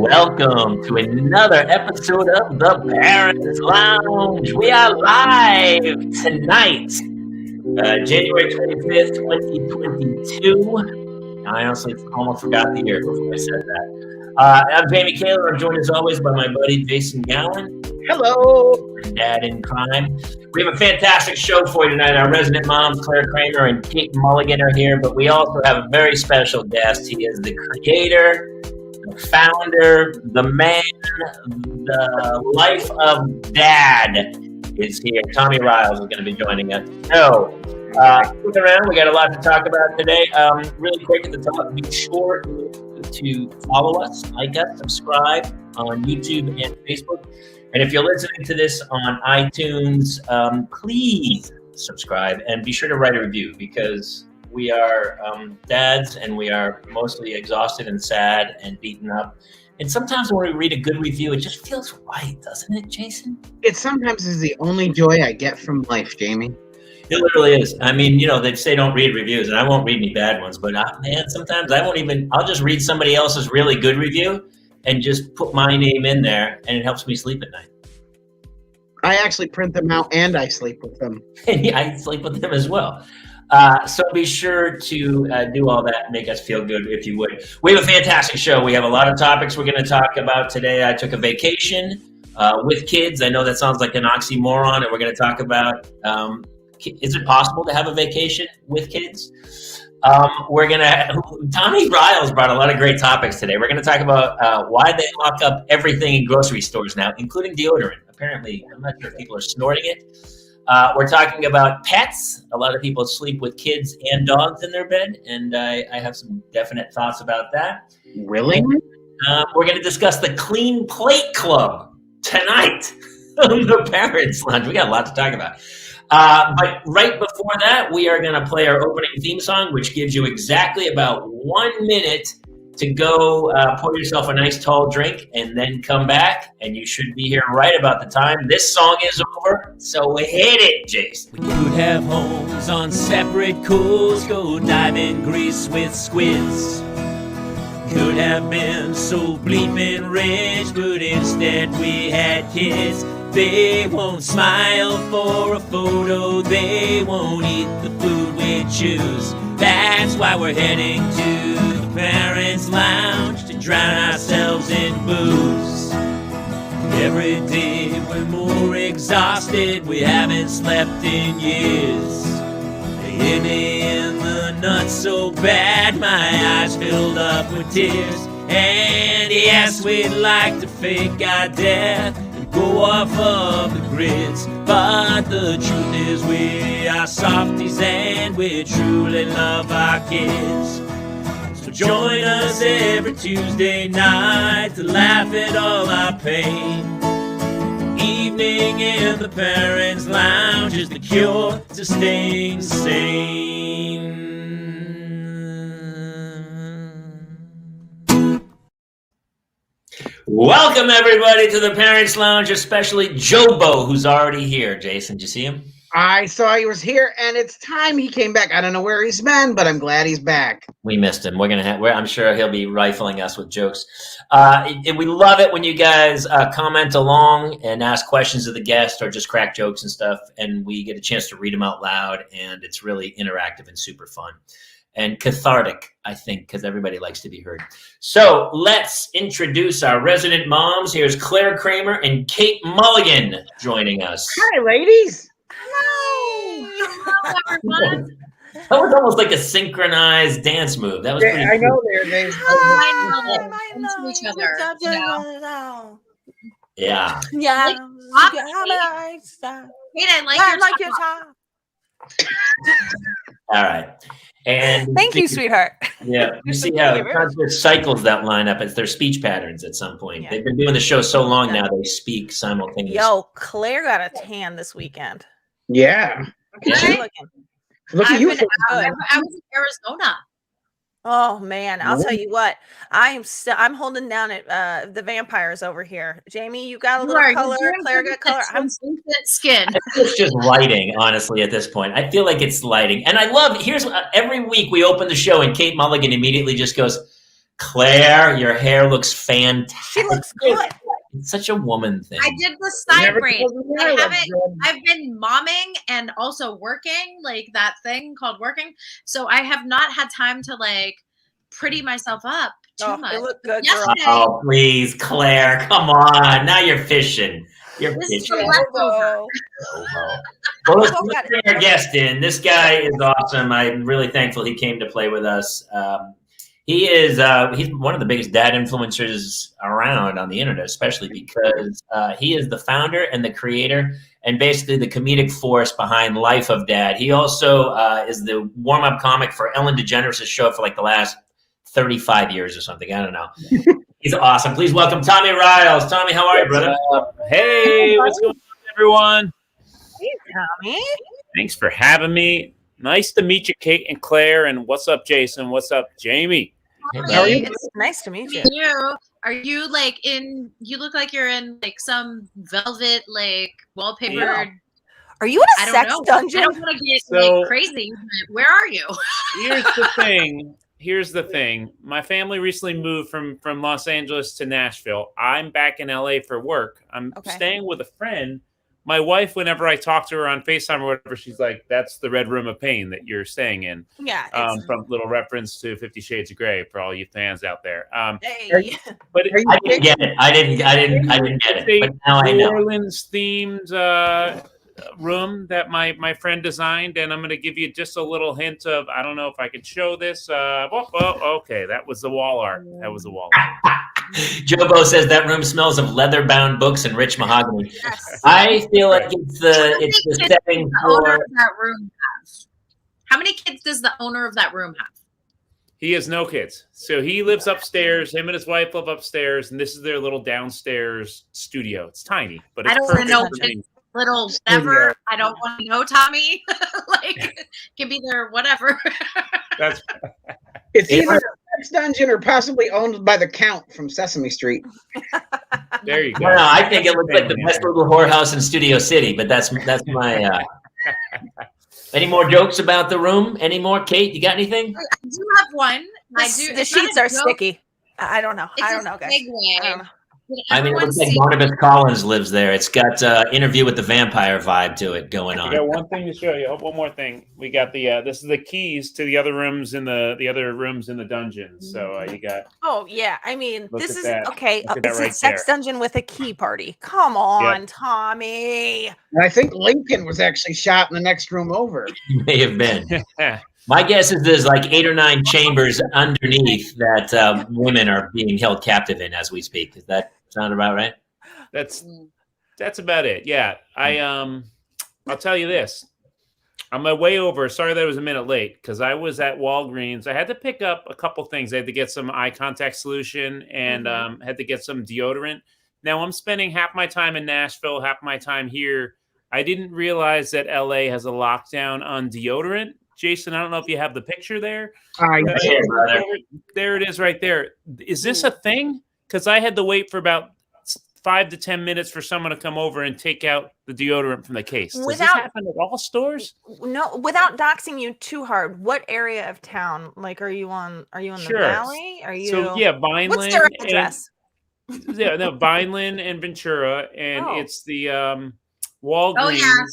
Welcome to another episode of the Parents Lounge. We are live tonight, January 25th, 2022. I honestly almost forgot the year before I said that. I'm Jamie Kaler. I'm joined as always by my buddy Jason Gowin. Hello. Dad in crime. We have a fantastic show for you tonight. Our resident moms, Clare Kramer and Kate Mulligan, are here, but we also have a very special guest. He is the creator, the founder, the man, the life of dad is here. Tommy Riles is going to be joining us. So, stick around. We got a lot to talk about today. Really quick at the top, be sure to follow us, like us, subscribe on YouTube and Facebook. And if you're listening to this on iTunes, please subscribe and be sure to write a review because we are dads and we are mostly exhausted and sad and beaten up. And sometimes when we read a good review, it just feels right, doesn't it, Jason? It sometimes is the only joy I get from life, Jamie. It literally is. I mean, you know, they say don't read reviews, and I won't read any bad ones, but man, sometimes I'll just read somebody else's really good review and just put my name in there, and it helps me sleep at night. I actually print them out and I sleep with them. Yeah, I sleep with them as well. So be sure to do all that, make us feel good if you would. We have a fantastic show. We have a lot of topics we're going to talk about today. I took a vacation with kids. I know that sounds like an oxymoron, and we're going to talk about is it possible to have a vacation with kids? Tommy Riles brought a lot of great topics today. We're going to talk about why they lock up everything in grocery stores now, including deodorant. Apparently, I'm not sure if people are snorting it. We're talking about pets. A lot of people sleep with kids and dogs in their bed, and I have some definite thoughts about that. Really? We're going to discuss the Clean Plate Club tonight on the Parents Lounge. We got a lot to talk about. But right before that, we are going to play our opening theme song, which gives you exactly about 1 minute to go pour yourself a nice tall drink and then come back. And you should be here right about the time this song is over. So hit it, Jason. We could have homes on separate coals, go dive in Greece with squids. Could have been so bleeping rich, but instead we had kids. They won't smile for a photo, they won't eat the food we choose. That's why we're heading to the Parents Lounge to drown ourselves in booze. Every day we're more exhausted, we haven't slept in years. They hit me in the nuts so bad, my eyes filled up with tears. And yes, we'd like to fake our death, go off of the grids, but the truth is we are softies and we truly love our kids. So join us every Tuesday night to laugh at all our pain. Evening in the Parents Lounge is the cure to staying sane. Welcome, everybody, to the Parents Lounge, especially Jobo, who's already here. Jason, did you see him? I saw he was here, and it's time he came back. I don't know where he's been, but I'm glad he's back. We missed him. I'm sure he'll be rifling us with jokes. We love it when you guys comment along and ask questions of the guest or just crack jokes and stuff, and we get a chance to read them out loud, and it's really interactive and super fun. And cathartic, I think, because everybody likes to be heard. So let's introduce our resident moms. Here's Clare Kramer and Kate Mulligan joining us. Hi, ladies. Hello. Hello, everyone. That was almost like a synchronized dance move. That was pretty I cool. know they Into each other. You know? Yeah. Yeah. Kate, I like your top. All right. And thank you, sweetheart. Yeah, you see how it constantly cycles that line up. It's their speech patterns at some point. Yeah. They've been doing the show so long now, they speak simultaneously. Yo, Claire got a tan this weekend. Yeah. Okay. Look at you. I was in Arizona. Oh man, I'll tell you what. I'm holding down at the vampires over here. Jamie, you got a little color. Claire got color. I'm skin. It's just lighting, honestly. At this point, I feel like it's lighting, and I love. Every week we open the show, and Kate Mulligan immediately just goes, Claire, your hair looks fantastic. She looks good. It's such a woman thing. I did the side braid. I've been momming and also working, like that thing called working. So I have not had time to like pretty myself up too much. It looked good, yesterday, Oh, please, Claire, come on. Now you're fishing. You're this is fishing. the leftover. Well, let's bring our guest in. This guy is awesome. I'm really thankful he came to play with us. He's one of the biggest dad influencers around on the internet, especially because he is the founder and the creator and basically the comedic force behind Life of Dad. He also is the warm-up comic for Ellen DeGeneres Show for like the last 35 years or something. I don't know. He's awesome. Please welcome Tommy Riles. Tommy, how are you, brother? Hey, what's going on, everyone? Hey, Tommy. Thanks for having me. Nice to meet you, Kate and Claire. And what's up, Jason? What's up, Jamie? Hey, how are you? It's nice to meet you. Are you like you look like you're in like some velvet, like wallpapered. Yeah. Are you in a sex dungeon? I don't want to get like crazy, but where are you? Here's the thing. My family recently moved from Los Angeles to Nashville. I'm back in LA for work. I'm staying with a friend. My wife, whenever I talk to her on FaceTime or whatever, she's like, "That's the Red Room of Pain that you're staying in." Yeah. From little reference to 50 Shades of Grey for all you fans out there. Hey. But I didn't get it. I didn't get it. But now I know. New Orleans themed room that my friend designed, and I'm going to give you just a little hint of, I don't know if I can show this. Okay, that was the wall art. Jobo says that room smells of leather-bound books and rich mahogany. Yes. I feel like it's the setting for that room has. How many kids does the owner of that room have? He has no kids. So he lives upstairs. Him and his wife live upstairs, and this is their little downstairs studio. It's tiny, but it's I don't want to know little whatever. I don't want to know, Tommy. Like, can be there, whatever. It's either a sex dungeon or possibly owned by the Count from Sesame Street. There you go. No, I think it looks like the best little whorehouse in Studio City, but that's my. Any more jokes about the room? Any more, Kate? You got anything? I do have one. The sheets are sticky. I don't know. I don't know, guys. I mean, it looks like Barnabas Collins lives there. It's got Interview with the Vampire vibe to it going on. I got one thing to show you. One more thing. We got the this is the keys to the other rooms in the other rooms in the dungeon. So you got. Oh yeah, I mean this is that. okay. It's a sex dungeon with a key party. Come on, Tommy. And I think Lincoln was actually shot in the next room over. He may have been. My guess is there's like 8 or 9 chambers underneath that women are being held captive in as we speak. Does that sound about right? That's about it. Yeah. I'll tell you this. On my way over, sorry that I was a minute late because I was at Walgreens. I had to pick up a couple things. I had to get some eye contact solution and had to get some deodorant. Now I'm spending half my time in Nashville, half my time here. I didn't realize that LA has a lockdown on deodorant. Jason, I don't know if you have the picture there. There it is right there. Is this a thing? Because I had to wait for about 5 to 10 minutes for someone to come over and take out the deodorant from the case. Does this happen at all stores? No, without doxing you too hard. What area of town? Like, are you in the valley? Are you? So yeah, Vineland. What's their address? Vineland and Ventura, and it's the Walgreens. Oh yeah,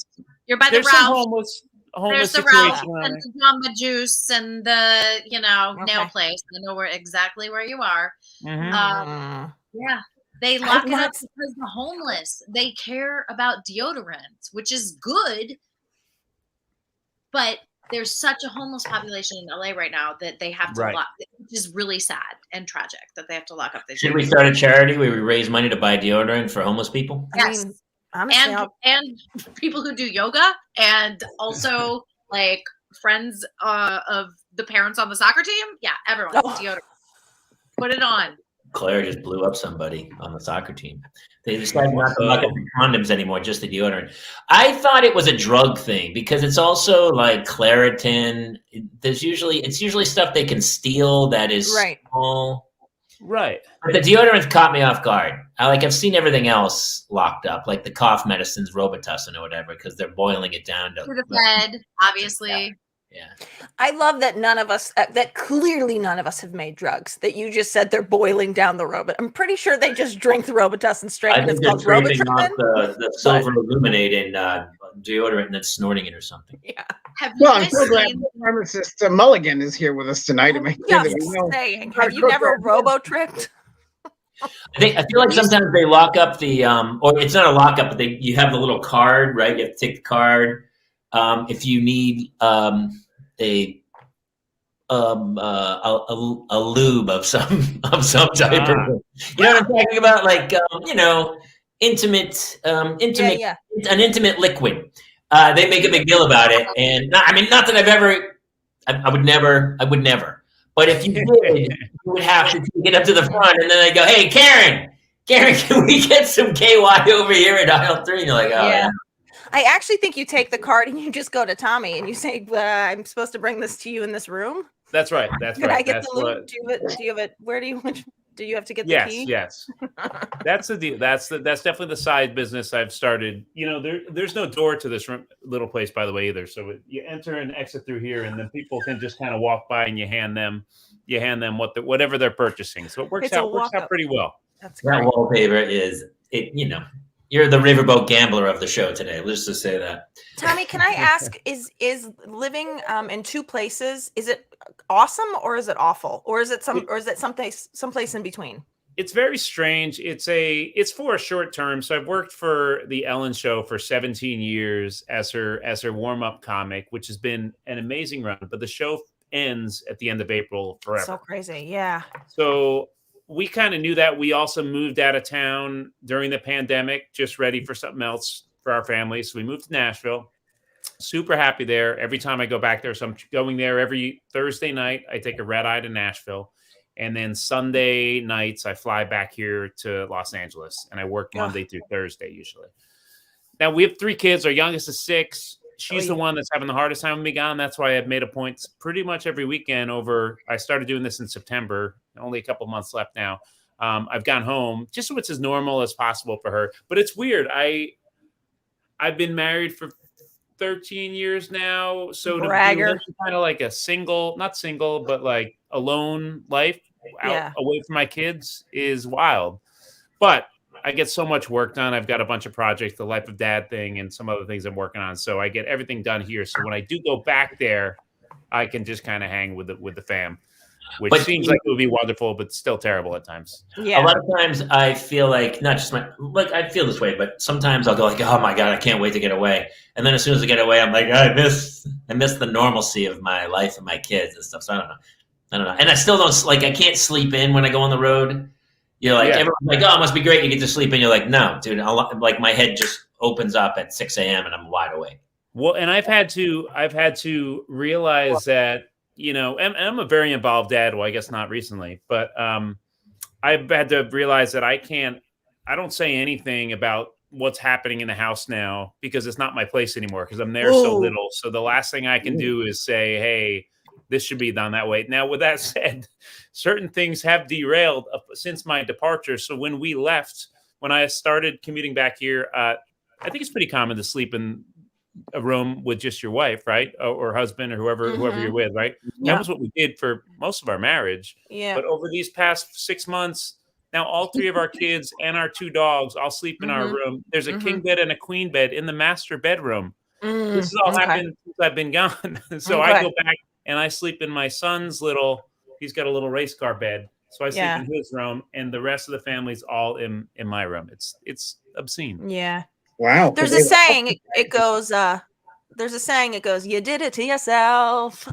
you're by the There's Riles. Homeless There's the Riles and the Jamba Juice and the nail place. I know exactly where you are. Yeah, they lock it up because the homeless, they care about deodorant, which is good. But there's such a homeless population in LA right now that they have to lock, which is really sad and tragic that they have to lock up. Should we start a charity where we raise money to buy deodorant for homeless people? Yes. And people who do yoga and also like friends of the parents on the soccer team. Yeah, everyone deodorant. Put it on. Claire just blew up somebody on the soccer team. They decided not to look at the condoms anymore, just the deodorant. I thought it was a drug thing because it's also like Claritin. It's usually stuff they can steal that is small. Right. But the deodorant caught me off guard. I've seen everything else locked up, like the cough medicines, Robitussin or whatever, because they're boiling it down to the bed, obviously. Yeah. I love that none of us, that clearly none of us have made drugs. That you just said they're boiling down the Robot. I'm pretty sure they just drink the Robitussin straight. I think it's they're called scraping off Robitussin. the silver illuminating deodorant and then snorting it or something. Yeah. Well, I'm so glad pharmacist Mulligan is here with us tonight to make sure that we know. Saying, have you never robo-tripped? I feel like sometimes they lock up the or it's not a lockup, but you have the little card, right? You have to take the card if you need a lube of some type. You know what I'm talking about? Like intimate an intimate liquid. They make a big deal about it, and not that I've ever. I would never. But if you did, you would have to get up to the front, and then they go, "Hey, Karen, can we get some KY over here at aisle 3?" And you're like, "Oh yeah." I actually think you take the card and you just go to Tommy and you say, "I'm supposed to bring this to you in this room." That's right. Can I get the lube? Do you have it? Where do you have to get the key? Yes. That's the deal. That's definitely the side business I've started. There's no door to this little place, by the way, either. So you enter and exit through here, and then people can just kind of walk by, and you hand them whatever they're purchasing. So it works out pretty well. That's great. That wallpaper is it. You're the riverboat gambler of the show today. Let's just say that. Tommy, can I ask, is living in two places, is it awesome or is it awful? Or is it someplace in between? It's very strange. It's for a short term. So I've worked for the Ellen Show for 17 years as her warm-up comic, which has been an amazing run. But the show ends at the end of April forever. So crazy. Yeah. So we kind of knew that. We also moved out of town during the pandemic, just ready for something else for our family. So we moved to Nashville. Super happy there. Every time I go back there, so I'm going there every Thursday night. I take a red eye to Nashville. And then Sunday nights, I fly back here to Los Angeles. And I work Monday through Thursday usually. Now, we have 3 kids. Our youngest is 6. She's the one that's having the hardest time with me gone. That's why I've made a point pretty much every weekend I started doing this in September, only a couple months left now. I've gone home just so it's as normal as possible for her. But it's weird. I've been married for 13 years now. So to be kind of like not single, but like alone life away from my kids is wild. But I get so much work done. I've got a bunch of projects, the Life of Dad thing and some other things I'm working on. So I get everything done here. So when I do go back there, I can just kind of hang with the fam, which seems like it would be wonderful, but still terrible at times. Yeah. A lot of times I feel like I feel this way, but sometimes I'll go like, oh my God, I can't wait to get away. And then as soon as I get away, I'm like, I miss the normalcy of my life and my kids and stuff. So I don't know. And I still don't I can't sleep in when I go on the road. Everyone's like, oh, it must be great. You get to sleep in. You're like, no, dude. My head just opens up at 6 a.m. and I'm wide awake. Well, and I've had to realize that, and I'm a very involved dad. Well, I guess not recently, but I've had to realize that I don't say anything about what's happening in the house now because it's not my place anymore because I'm there so little. So the last thing I can do is say, hey, this should be done that way. Now, with that said, certain things have derailed since my departure. So when I started commuting back here, I think it's pretty common to sleep in a room with just your wife, right? Or husband or whoever you're with, right? Yeah. That was what we did for most of our marriage. Yeah. But over these past 6 months, now all 3 of our kids and our 2 dogs all sleep in our room. There's a king bed and a queen bed in the master bedroom. This has all happened since I've been gone. So I go back and I sleep in my son's he's got a little race car bed. So I sleep in his room and the rest of the family's all in my room. It's obscene. Yeah. Wow. There's a saying, it goes, you did it to yourself.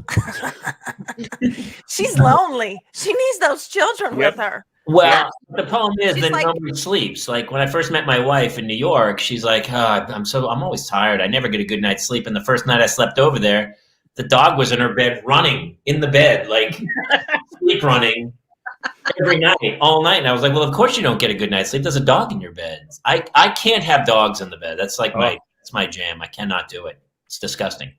She's lonely. She needs those children with her. Well, the problem is that nobody sleeps. Like when I first met my wife in New York, she's like, I'm always tired. I never get a good night's sleep. And the first night I slept over there, the dog was in her bed running in the bed, like sleep running every night, all night. And I was like, well, of course you don't get a good night's sleep. There's a dog in your bed. I can't have dogs in the bed. That's like that's my jam. I cannot do it. It's disgusting.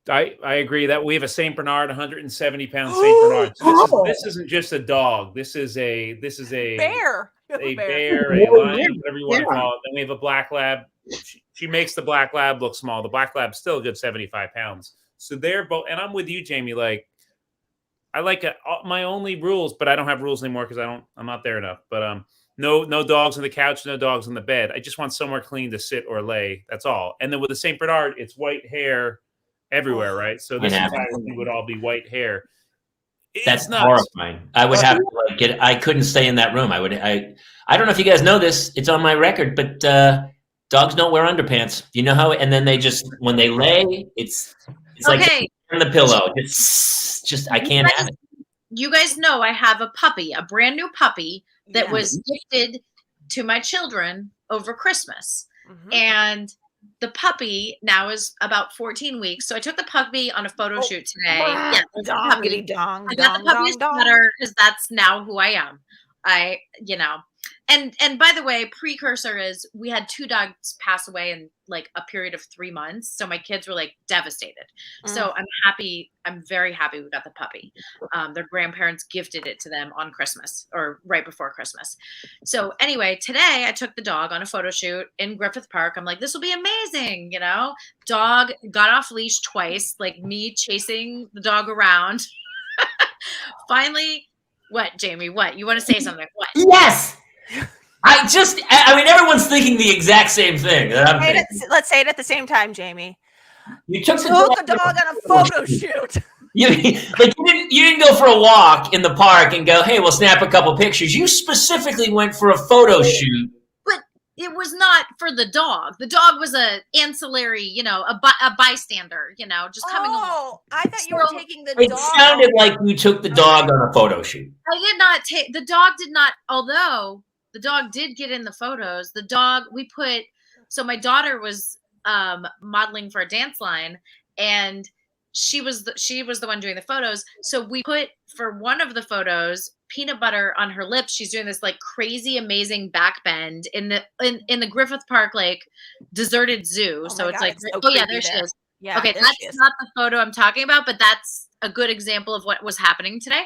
I agree that we have a Saint Bernard, 170-pound Saint Bernard. So this isn't just a dog. This is a bear. A bear, a lion, whatever you want to call it. Then we have a black lab. She makes the black lab look small. The black lab's still a good 75 pounds. So they're both, and I'm with you, Jamie. Like, I like my only rules, but I don't have rules anymore because I'm not there enough. But no dogs on the couch, no dogs on the bed. I just want somewhere clean to sit or lay. That's all. And then with the Saint Bernard, it's white hair everywhere, right? So this entire thing would all be white hair. That's horrifying. I would have to I couldn't stay in that room. I don't know if you guys know this. It's on my record, but dogs don't wear underpants. You know how? And then they just when they lay, it's like on the pillow. It's just I can't have it. You guys know I have a puppy, a brand new puppy that was gifted to my children over Christmas, and the puppy now is about 14 weeks. So I took the puppy on a photo shoot today. Yeah, I got the puppy's sweater because that's now who I am. And by the way, precursor is we had 2 dogs pass away in like a period of 3 months. So my kids were like devastated. So I'm very happy we got the puppy. Their grandparents gifted it to them on Christmas or right before Christmas. So anyway, today I took the dog on a photo shoot in Griffith Park. I'm like, this will be amazing. Dog got off leash twice, like me chasing the dog around. Finally, what, Jamie? What? You want to say something? What? Yes. I mean, everyone's thinking the exact same thing that I'm thinking. Let's say it at the same time, Jamie. You took the dog on a photo shoot. You didn't go for a walk in the park and go, hey, we'll snap a couple pictures. You specifically went for a photo shoot. But it was not for the dog. The dog was a ancillary, a bystander, just coming along. Oh, I thought you were taking the dog. It sounded like you took the dog on a photo shoot. I did not take, the dog did not, although the dog did get in the photos. The dog, so my daughter was modeling for a dance line, and she was the one doing the photos. So we put, for one of the photos, peanut butter on her lips. She's doing this like crazy, amazing back bend in the Griffith Park, like deserted zoo. So it's like, so yeah, there she is. Yeah. Okay. That's not the photo I'm talking about, but that's a good example of what was happening today.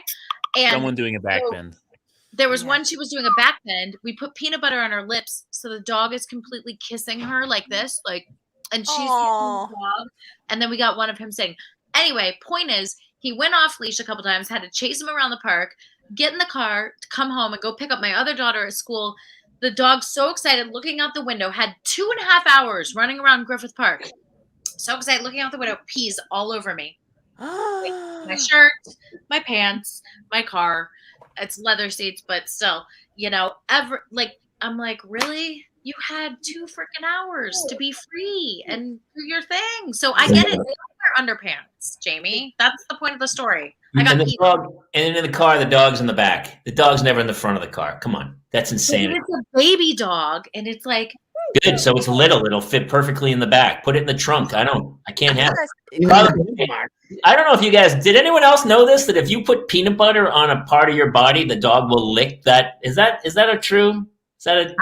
And someone doing a back bend. There was one, she was doing a back bend. We put peanut butter on her lips, so the dog is completely kissing her like this, and she's kissing the dog. And then we got one of him saying, anyway, point is, he went off leash a couple times, had to chase him around the park, get in the car to come home and go pick up my other daughter at school. The dog's so excited, looking out the window, had 2.5 hours running around Griffith Park. So excited, looking out the window, pees all over me. My shirt, my pants, my car. It's leather seats, but still, I'm like, really? You had 2 freaking hours to be free and do your thing. So I get it. They don't wear underpants, Jamie. That's the point of the story. And in the car, the dog's in the back. The dog's never in the front of the car. Come on. That's insane. It's a baby dog, and it's like, good. So it's little. It'll fit perfectly in the back. Put it in the trunk. I can't have it. I don't know if you guys, did anyone else know this? That if you put peanut butter on a part of your body, the dog will lick that. Is that a true? Is that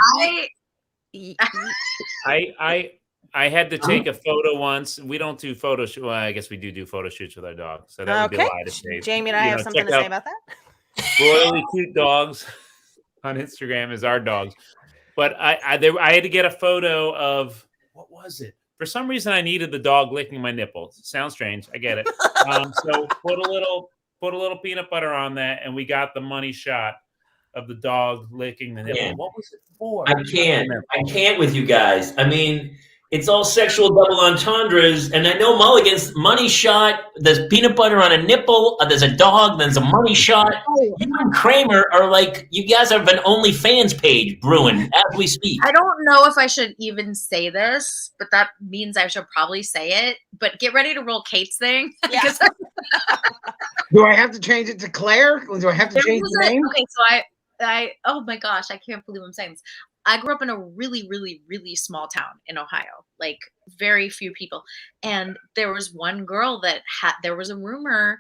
a? I had to take a photo once. We don't do photo shoots. Well, I guess we do photo shoots with our dogs. So that would be a lie to say. Jamie and I have something to say about that. Royally cute dogs on Instagram is our dogs. But I had to get a photo of, what was it? For some reason, I needed the dog licking my nipples. Sounds strange. I get it. So put a little peanut butter on that, and we got the money shot of the dog licking the nipple. What was it for? I can't with you guys. I mean, it's all sexual double entendres, and I know Mulligan's money shot. There's peanut butter on a nipple. There's a dog. There's a money shot. You and Cramer are like, you guys have an OnlyFans page brewing as we speak. I don't know if I should even say this, but that means I should probably say it. But get ready to roll Kate's thing. Yeah. Do I have to change it to Claire? Do I have to change the name? Okay, so I oh my gosh, I can't believe I'm saying this. I grew up in a really, really, really small town in Ohio, like very few people. And there was one girl that there was a rumor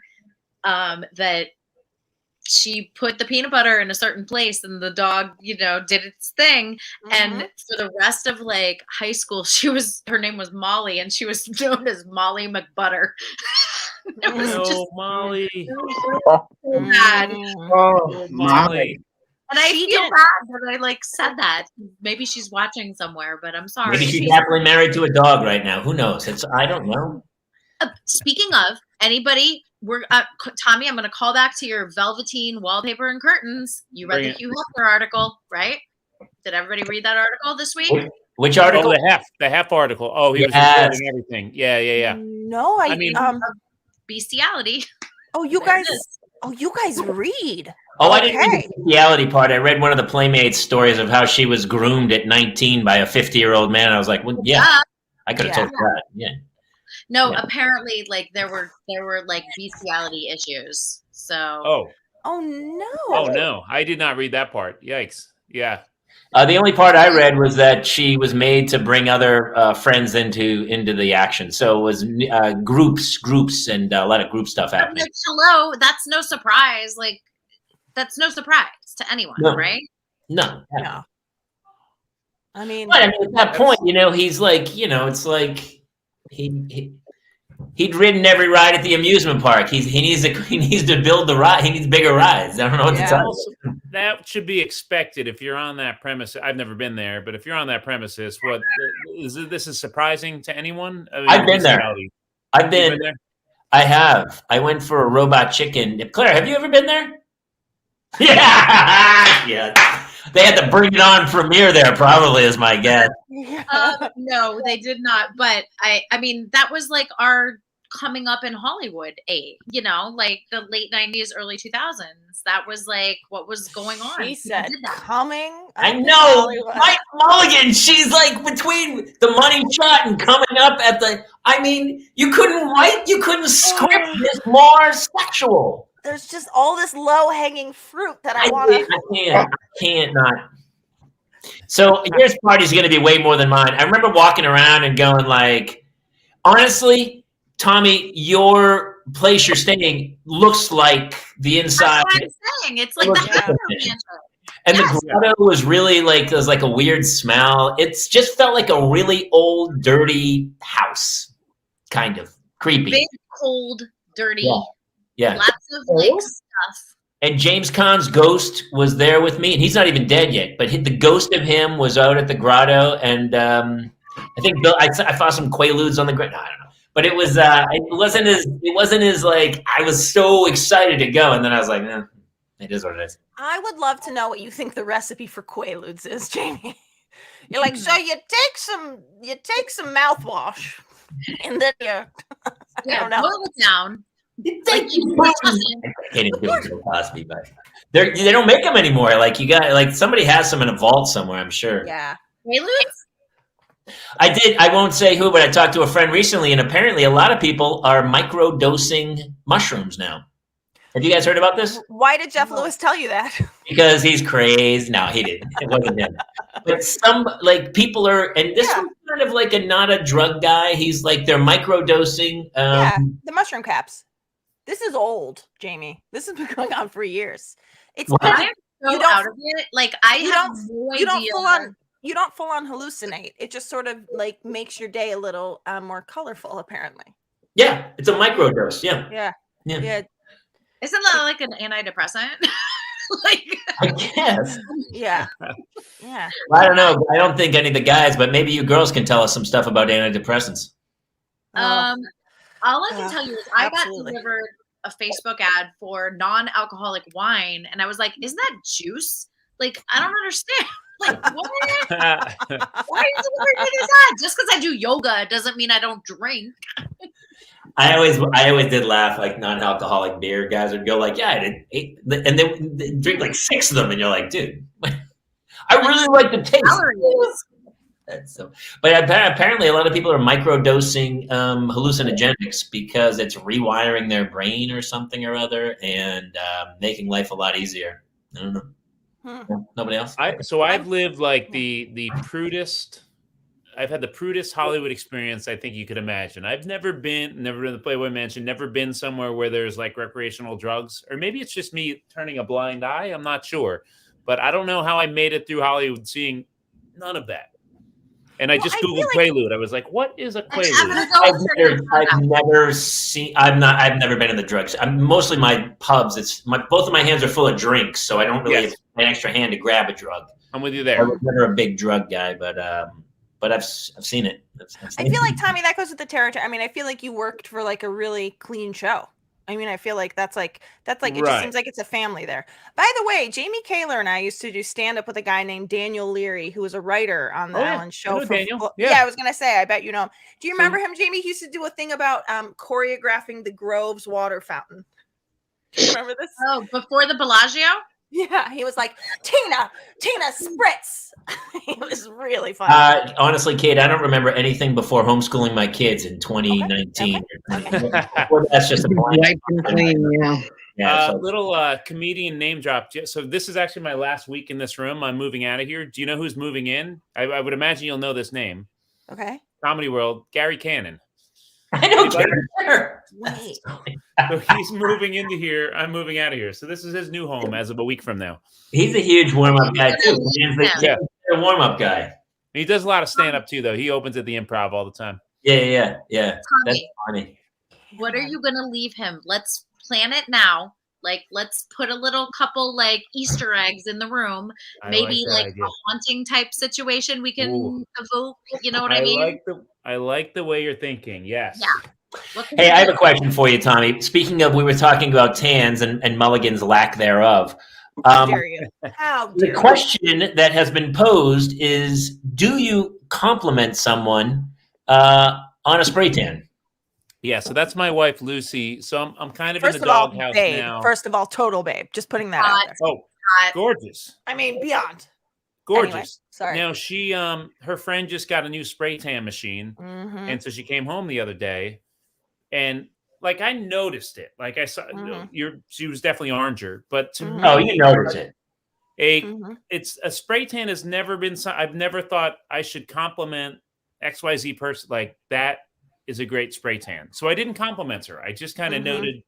that she put the peanut butter in a certain place and the dog, did its thing. Mm-hmm. And for the rest of like high school, her name was Molly, and she was known as Molly McButter. It was just Molly. So bad. Oh, Molly. And I feel bad that I said that. Maybe she's watching somewhere, but I'm sorry. Maybe she's happily married to a dog right now. Who knows? I don't know. Speaking of anybody, Tommy, I'm going to call back to your velveteen wallpaper and curtains. You read the Hugh Hefner article, right? Did everybody read that article this week? Which article? Oh, the half article. Oh, he was recording everything. Yeah. No, I mean, bestiality. Oh, you guys read. Oh, I didn't read the bestiality part. I read one of the Playmates stories of how she was groomed at 19 by a 50-year-old man. I was like, well, yeah, I could have told that. Yeah. No, apparently, like there were like bestiality issues. So. Oh no. Oh no, I did not read that part. Yikes. Yeah. The only part I read was that she was made to bring other friends into the action. So it was groups, and a lot of group stuff happening. Like, hello, that's no surprise. Like, that's no surprise to anyone, right? No. I mean, at that point, he's like, it's like he'd ridden every ride at the amusement park. He needs to build the ride. He needs bigger rides. I don't know what to tell you. That should be expected if you're on that premise. I've never been there, but if you're on that premises, what this is surprising to anyone? I mean, I've been there. I've been there. I have. I went for a robot chicken. Claire, have you ever been there? Yeah. They had the Bring It On premiere there, probably, is my guess. No, they did not. But I mean, that was like our coming up in Hollywood age, like the late 90s, early 2000s. That was like what was going on. She said coming. I know. Kate Mulligan, she's like between the money shot and coming up at the. I mean, you couldn't script this more sexual. There's just all this low-hanging fruit that I want to. I can't not. So his party's going to be way more than mine. I remember walking around and going like, honestly, Tommy, your place you're staying looks like the inside. That's what I'm saying. It's like the Happy Mansion. And the grotto was really like, there was like a weird smell. It just felt like a really old, dirty house. Kind of creepy. Big, cold, dirty. Yeah. Lots of like stuff. And James Caan's ghost was there with me, and he's not even dead yet. But the ghost of him was out at the grotto, and I think Bill. I saw some quaaludes on the ground. No, I don't know, but it was. It wasn't as like I was so excited to go, and then I was like, it is what it is. I would love to know what you think the recipe for quaaludes is, Jamie. You're like, so you take some mouthwash, and then you. I don't know. Boil it down. I can't even do it to Cosby, but they don't make them anymore. Like you got, like somebody has some in a vault somewhere, I'm sure. Yeah. I did. I won't say who, but I talked to a friend recently, and apparently a lot of people are micro-dosing mushrooms now. Have you guys heard about this? Why did Jeff Lewis tell you that? Because he's crazy. No, he didn't. It wasn't him. But some people are, and this one's kind of like not a drug guy. He's like they're micro-dosing. The mushroom caps. This is old, Jamie. This has been going on for years. It's I'm so out of it. Like you don't full on hallucinate. It just sort of like makes your day a little more colorful, apparently. Yeah, it's a microdose. Yeah. Isn't that like an antidepressant? I guess. Yeah. Well, I don't know. I don't think any of the guys, but maybe you girls can tell us some stuff about antidepressants. All I can tell you is I got delivered a Facebook ad for non-alcoholic wine, and I was like, "Isn't that juice?" Like, I don't understand. Like, what? Why are you delivering me this ad? Just because I do yoga doesn't mean I don't drink. I always did laugh. Like non-alcoholic beer guys would go like, "Yeah, I did 8," and they drink like 6 of them, and you're like, "Dude, I really like the taste." But apparently a lot of people are microdosing hallucinogenics because it's rewiring their brain or something or other and making life a lot easier. I don't know. Nobody else? I've lived like the prudest. I've had the prudest Hollywood experience I think you could imagine. I've never been to the Playboy Mansion, never been somewhere where there's like recreational drugs, or maybe it's just me turning a blind eye. I'm not sure, but I don't know how I made it through Hollywood seeing none of that. And I just Googled Quaalude. I was like, "What is a Quaalude?" I've never been in the drugs. Mostly my pubs. Both of my hands are full of drinks, so I don't really have an extra hand to grab a drug. I'm with you there. I was never a big drug guy, but but I've seen it. I feel like, Tommy, that goes with the territory. I mean, I feel like you worked for like a really clean show. I mean, I feel like that's like it just seems like it's a family there. By the way, Jamie Kaler and I used to do stand up with a guy named Daniel Leary, who was a writer on the Ellen show. Daniel. I was gonna say, I bet you know him. Do you remember him, Jamie? He used to do a thing about choreographing the Grove's water fountain. Do you remember this? Oh, before the Bellagio? Yeah, he was like, Tina, spritz. It was really funny. Honestly, Kate, I don't remember anything before homeschooling my kids in 2019. Okay. That's just a blank. Little comedian name drop. So this is actually my last week in this room. I'm moving out of here. Do you know who's moving in? I would imagine you'll know this name. Okay. Comedy World, Gary Cannon. I know Gary. Wait. So he's moving into here. I'm moving out of here. So this is his new home as of a week from now. He's a huge warm-up guy too. He's a warm-up guy. He does a lot of stand-up too, though. He opens at the Improv all the time. Yeah. Tommy, that's funny. What are you gonna leave him? Let's plan it now. Like, let's put a little couple like Easter eggs in the room. Maybe like a haunting type situation we can evoke. You know what I mean? I like the way you're thinking. Yes. Yeah. Hey, I have a question for you, Tommy. Speaking of, we were talking about tans and Mulligan's lack thereof. How dare you? The question that has been posed is, do you compliment someone on a spray tan? Yeah, so that's my wife, Lucy. So I'm kind of in the doghouse now. First of all, total babe. Just putting that out there. Oh, gorgeous. I mean, beyond. Gorgeous. Anyway, sorry. Now she, her friend just got a new spray tan machine. And so she came home the other day and like, I noticed it. Like I saw she was definitely oranger, but to me, you noticed it. It's a spray tan has never been, I've never thought I should compliment XYZ person like that. Is a great spray tan. So I didn't compliment her. I just kind of noted,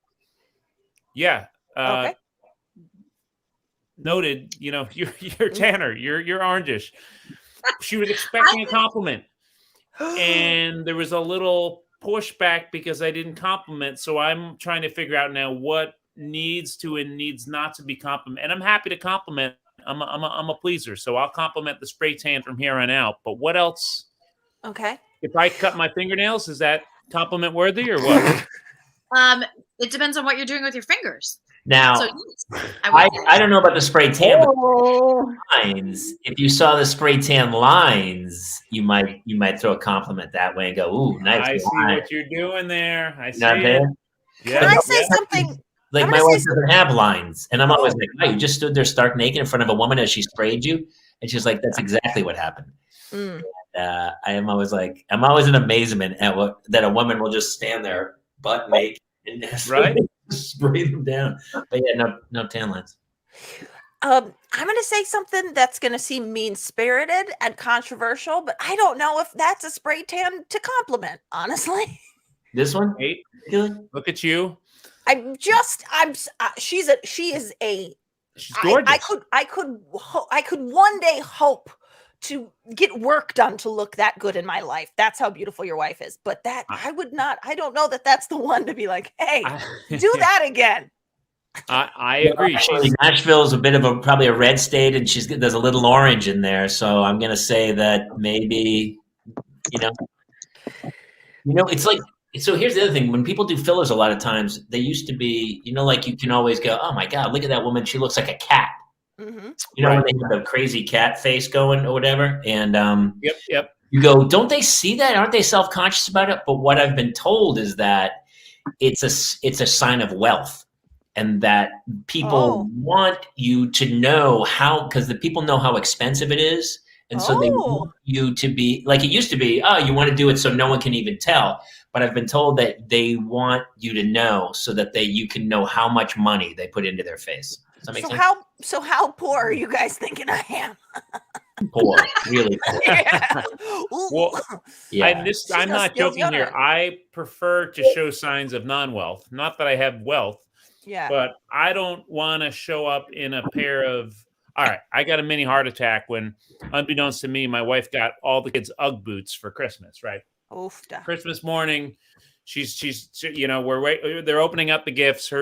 noted, you know, you're tanner, you're orangish. She was expecting a compliment. And there was a little pushback because I didn't compliment. So I'm trying to figure out now what needs to and needs not to be complimented. And I'm happy to compliment. I'm a pleaser. So I'll compliment the spray tan from here on out. But what else? Okay. If I cut my fingernails, is that compliment worthy or what? It depends on what you're doing with your fingers. Now, so, I don't know about the spray tan, but lines. If you saw the spray tan lines, you might throw a compliment that way and go, "Ooh, nice." I see what you're doing there. I see. Yeah. Can I say something? Like my wife doesn't have lines, and I'm always like, "Oh, you just stood there stark naked in front of a woman as she sprayed you," and she's like, "That's exactly what happened." I'm always in amazement at that a woman will just stand there butt naked and spray them down. But yeah, no tan lines. I'm going to say something that's going to seem mean-spirited and controversial, but I don't know if that's a spray tan to compliment, honestly. This one? Hey, look at you. She's gorgeous. I could one day hope to get work done to look that good in my life. That's how beautiful your wife is. But that I don't know that that's the one to be like, hey, do that again. I agree. Nashville is a bit of probably a red state, and there's a little orange in there. So I'm going to say that maybe, it's like, so here's the other thing. When people do fillers, a lot of times they used to be, like you can always go, oh my God, look at that woman. She looks like a cat. When they have the crazy cat face going or whatever. And yep. You go, don't they see that? Aren't they self-conscious about it? But what I've been told is that it's a sign of wealth, and that people want you to know because the people know how expensive it is. And so they want you to be like, it used to be, you want to do it so no one can even tell. But I've been told that they want you to know so that you can know how much money they put into their face. Does that make sense? How poor are you guys thinking I am? Poor, really poor. I'm not joking here. I prefer to show signs of non-wealth. Not that I have wealth, but I don't want to show up in a pair of. All right, I got a mini heart attack when, unbeknownst to me, my wife got all the kids' UGG boots for Christmas. Right, Christmas morning. They're opening up the gifts.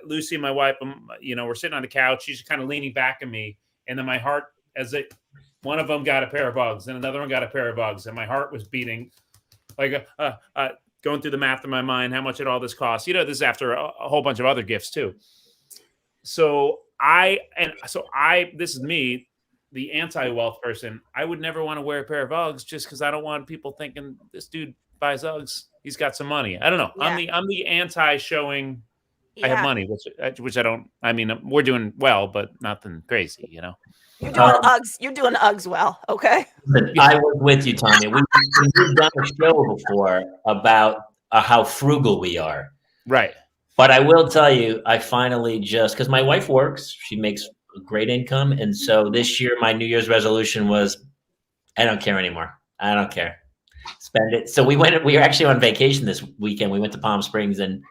Lucy and my wife, we're sitting on the couch. She's kind of leaning back at me, and then my heart, as it one of them got a pair of Uggs, and another one got a pair of Uggs, and my heart was beating, like going through the math in my mind, how much did all this cost? This is after a whole bunch of other gifts too. So this is me, the anti-wealth person. I would never want to wear a pair of Uggs just because I don't want people thinking this dude buys Uggs. He's got some money. I don't know. Yeah. I'm the anti-showing. I have money, which I don't. I mean, we're doing well, but nothing crazy, You're doing Uggs. You're doing Uggs well, okay? I was with you, Tanya. We've done a show before about how frugal we are, right? But I will tell you, I finally because my wife works, she makes a great income, and so this year my New Year's resolution was, I don't care anymore. I don't care. Spend it. So we were actually on vacation this weekend. We went to Palm Springs, and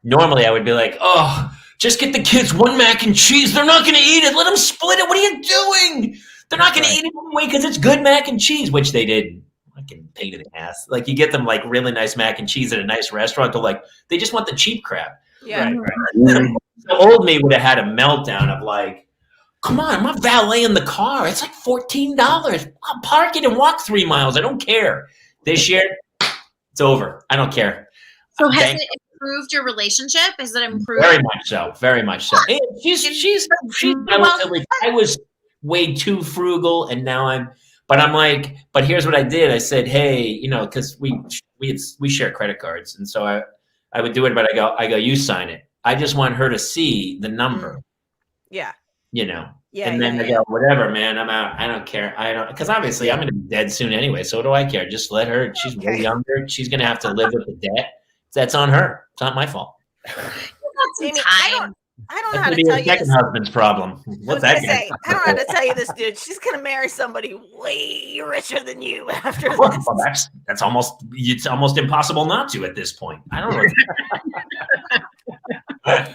normally I would be like, oh, just get the kids one mac and cheese. They're not going to eat it. Let them split it. What are you doing? They're not going to eat it anyway because it's good mac and cheese, which they did. Fucking pain in the ass. Like, you get them like really nice mac and cheese at a nice restaurant. They just want the cheap crap. Yeah. Right. So old me would have had a meltdown of like, come on, I'm not valeting the car. It's like $14. I'll park it and walk 3 miles. I don't care. This year, it's over. I don't care. So has it improved your relationship? Has it improved? Very much so. Very much so. She's I was way too frugal, and now but here's what I did. I said, hey, because we share credit cards, and so I would do it, but I go, you sign it. I just want her to see the number. Yeah. Yeah, and then I go, whatever, man, I'm out. I don't care. Because obviously I'm going to be dead soon anyway. So what do I care? Just let her. She's way younger. She's going to have to live with the debt. That's on her. It's not my fault. Jamie, I don't know how to tell you second husband's problem. What's that? I don't know how to tell you this, dude. She's going to marry somebody way richer than you after this. Well, it's almost impossible not to at this point. I don't know.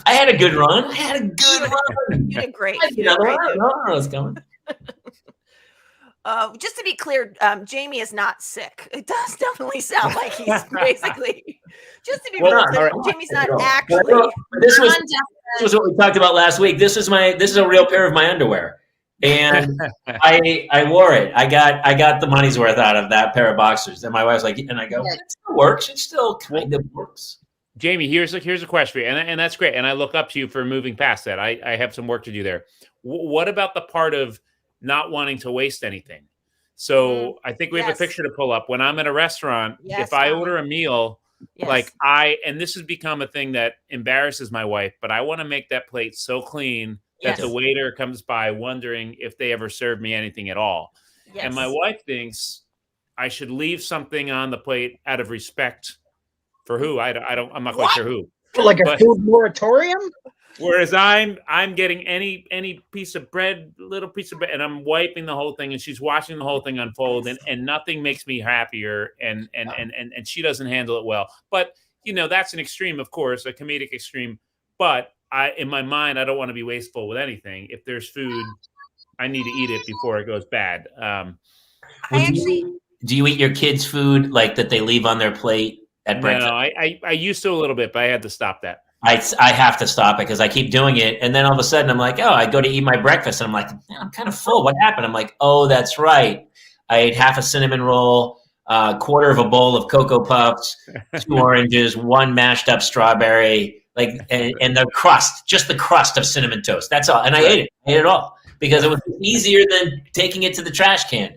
I had a good run. You did great. It's going. Just to be clear, Jamie is not sick. It does definitely sound like he's basically. Just to be clear, Jamie's not actually. This was what we talked about last week. This is a real pair of my underwear, and I wore it. I got the money's worth out of that pair of boxers. And my wife's like, and I go, it still works. It still kind of works. Jamie, here's a question for you, and that's great. And I look up to you for moving past that. I have some work to do there. What about the part of not wanting to waste anything? So I think we have a picture to pull up. When I'm at a restaurant, if I order a meal, and this has become a thing that embarrasses my wife, but I want to make that plate so clean that the waiter comes by wondering if they ever served me anything at all. Yes. And my wife thinks I should leave something on the plate out of respect. For who? I'm not quite sure who. Like a food moratorium? Whereas I'm getting any piece of bread, little piece of bread, and I'm wiping the whole thing, and she's watching the whole thing unfold, and nothing makes me happier, and she doesn't handle it well. But that's an extreme, of course, a comedic extreme. But in my mind, I don't want to be wasteful with anything. If there's food, I need to eat it before it goes bad. Do you eat your kids' food like that they leave on their plate at breakfast? No, I used to a little bit, but I had to stop that. I have to stop it because I keep doing it. And then all of a sudden I'm like, I go to eat my breakfast. And I'm like, man, I'm kind of full. What happened? I'm like, oh, that's right. I ate half a cinnamon roll, a quarter of a bowl of Cocoa Puffs, 2 oranges, 1 mashed up strawberry, and the crust, just the crust of Cinnamon Toast. That's all. And I ate it. I ate it all because it was easier than taking it to the trash can.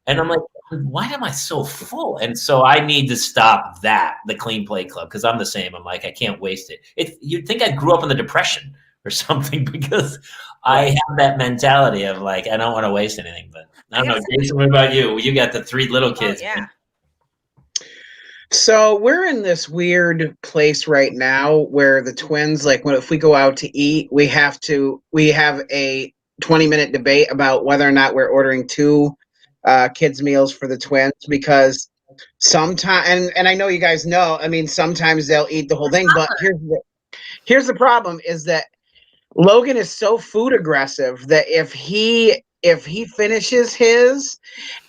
And I'm like, why am I so full? And so I need to stop the Clean Plate Club, because I'm the same. I'm like, I can't waste it. You'd think I grew up in the Depression or something, because I have that mentality of like, I don't want to waste anything. But I don't know, Jason, what about you? You got the 3 little kids. Oh, yeah. So we're in this weird place right now where the twins, if we go out to eat, we have a 20-minute debate about whether or not we're ordering 2 kids meals for the twins, because sometimes, and I know you guys know, I mean, sometimes they'll eat the whole thing, but here's the problem is that Logan is so food aggressive that if he finishes his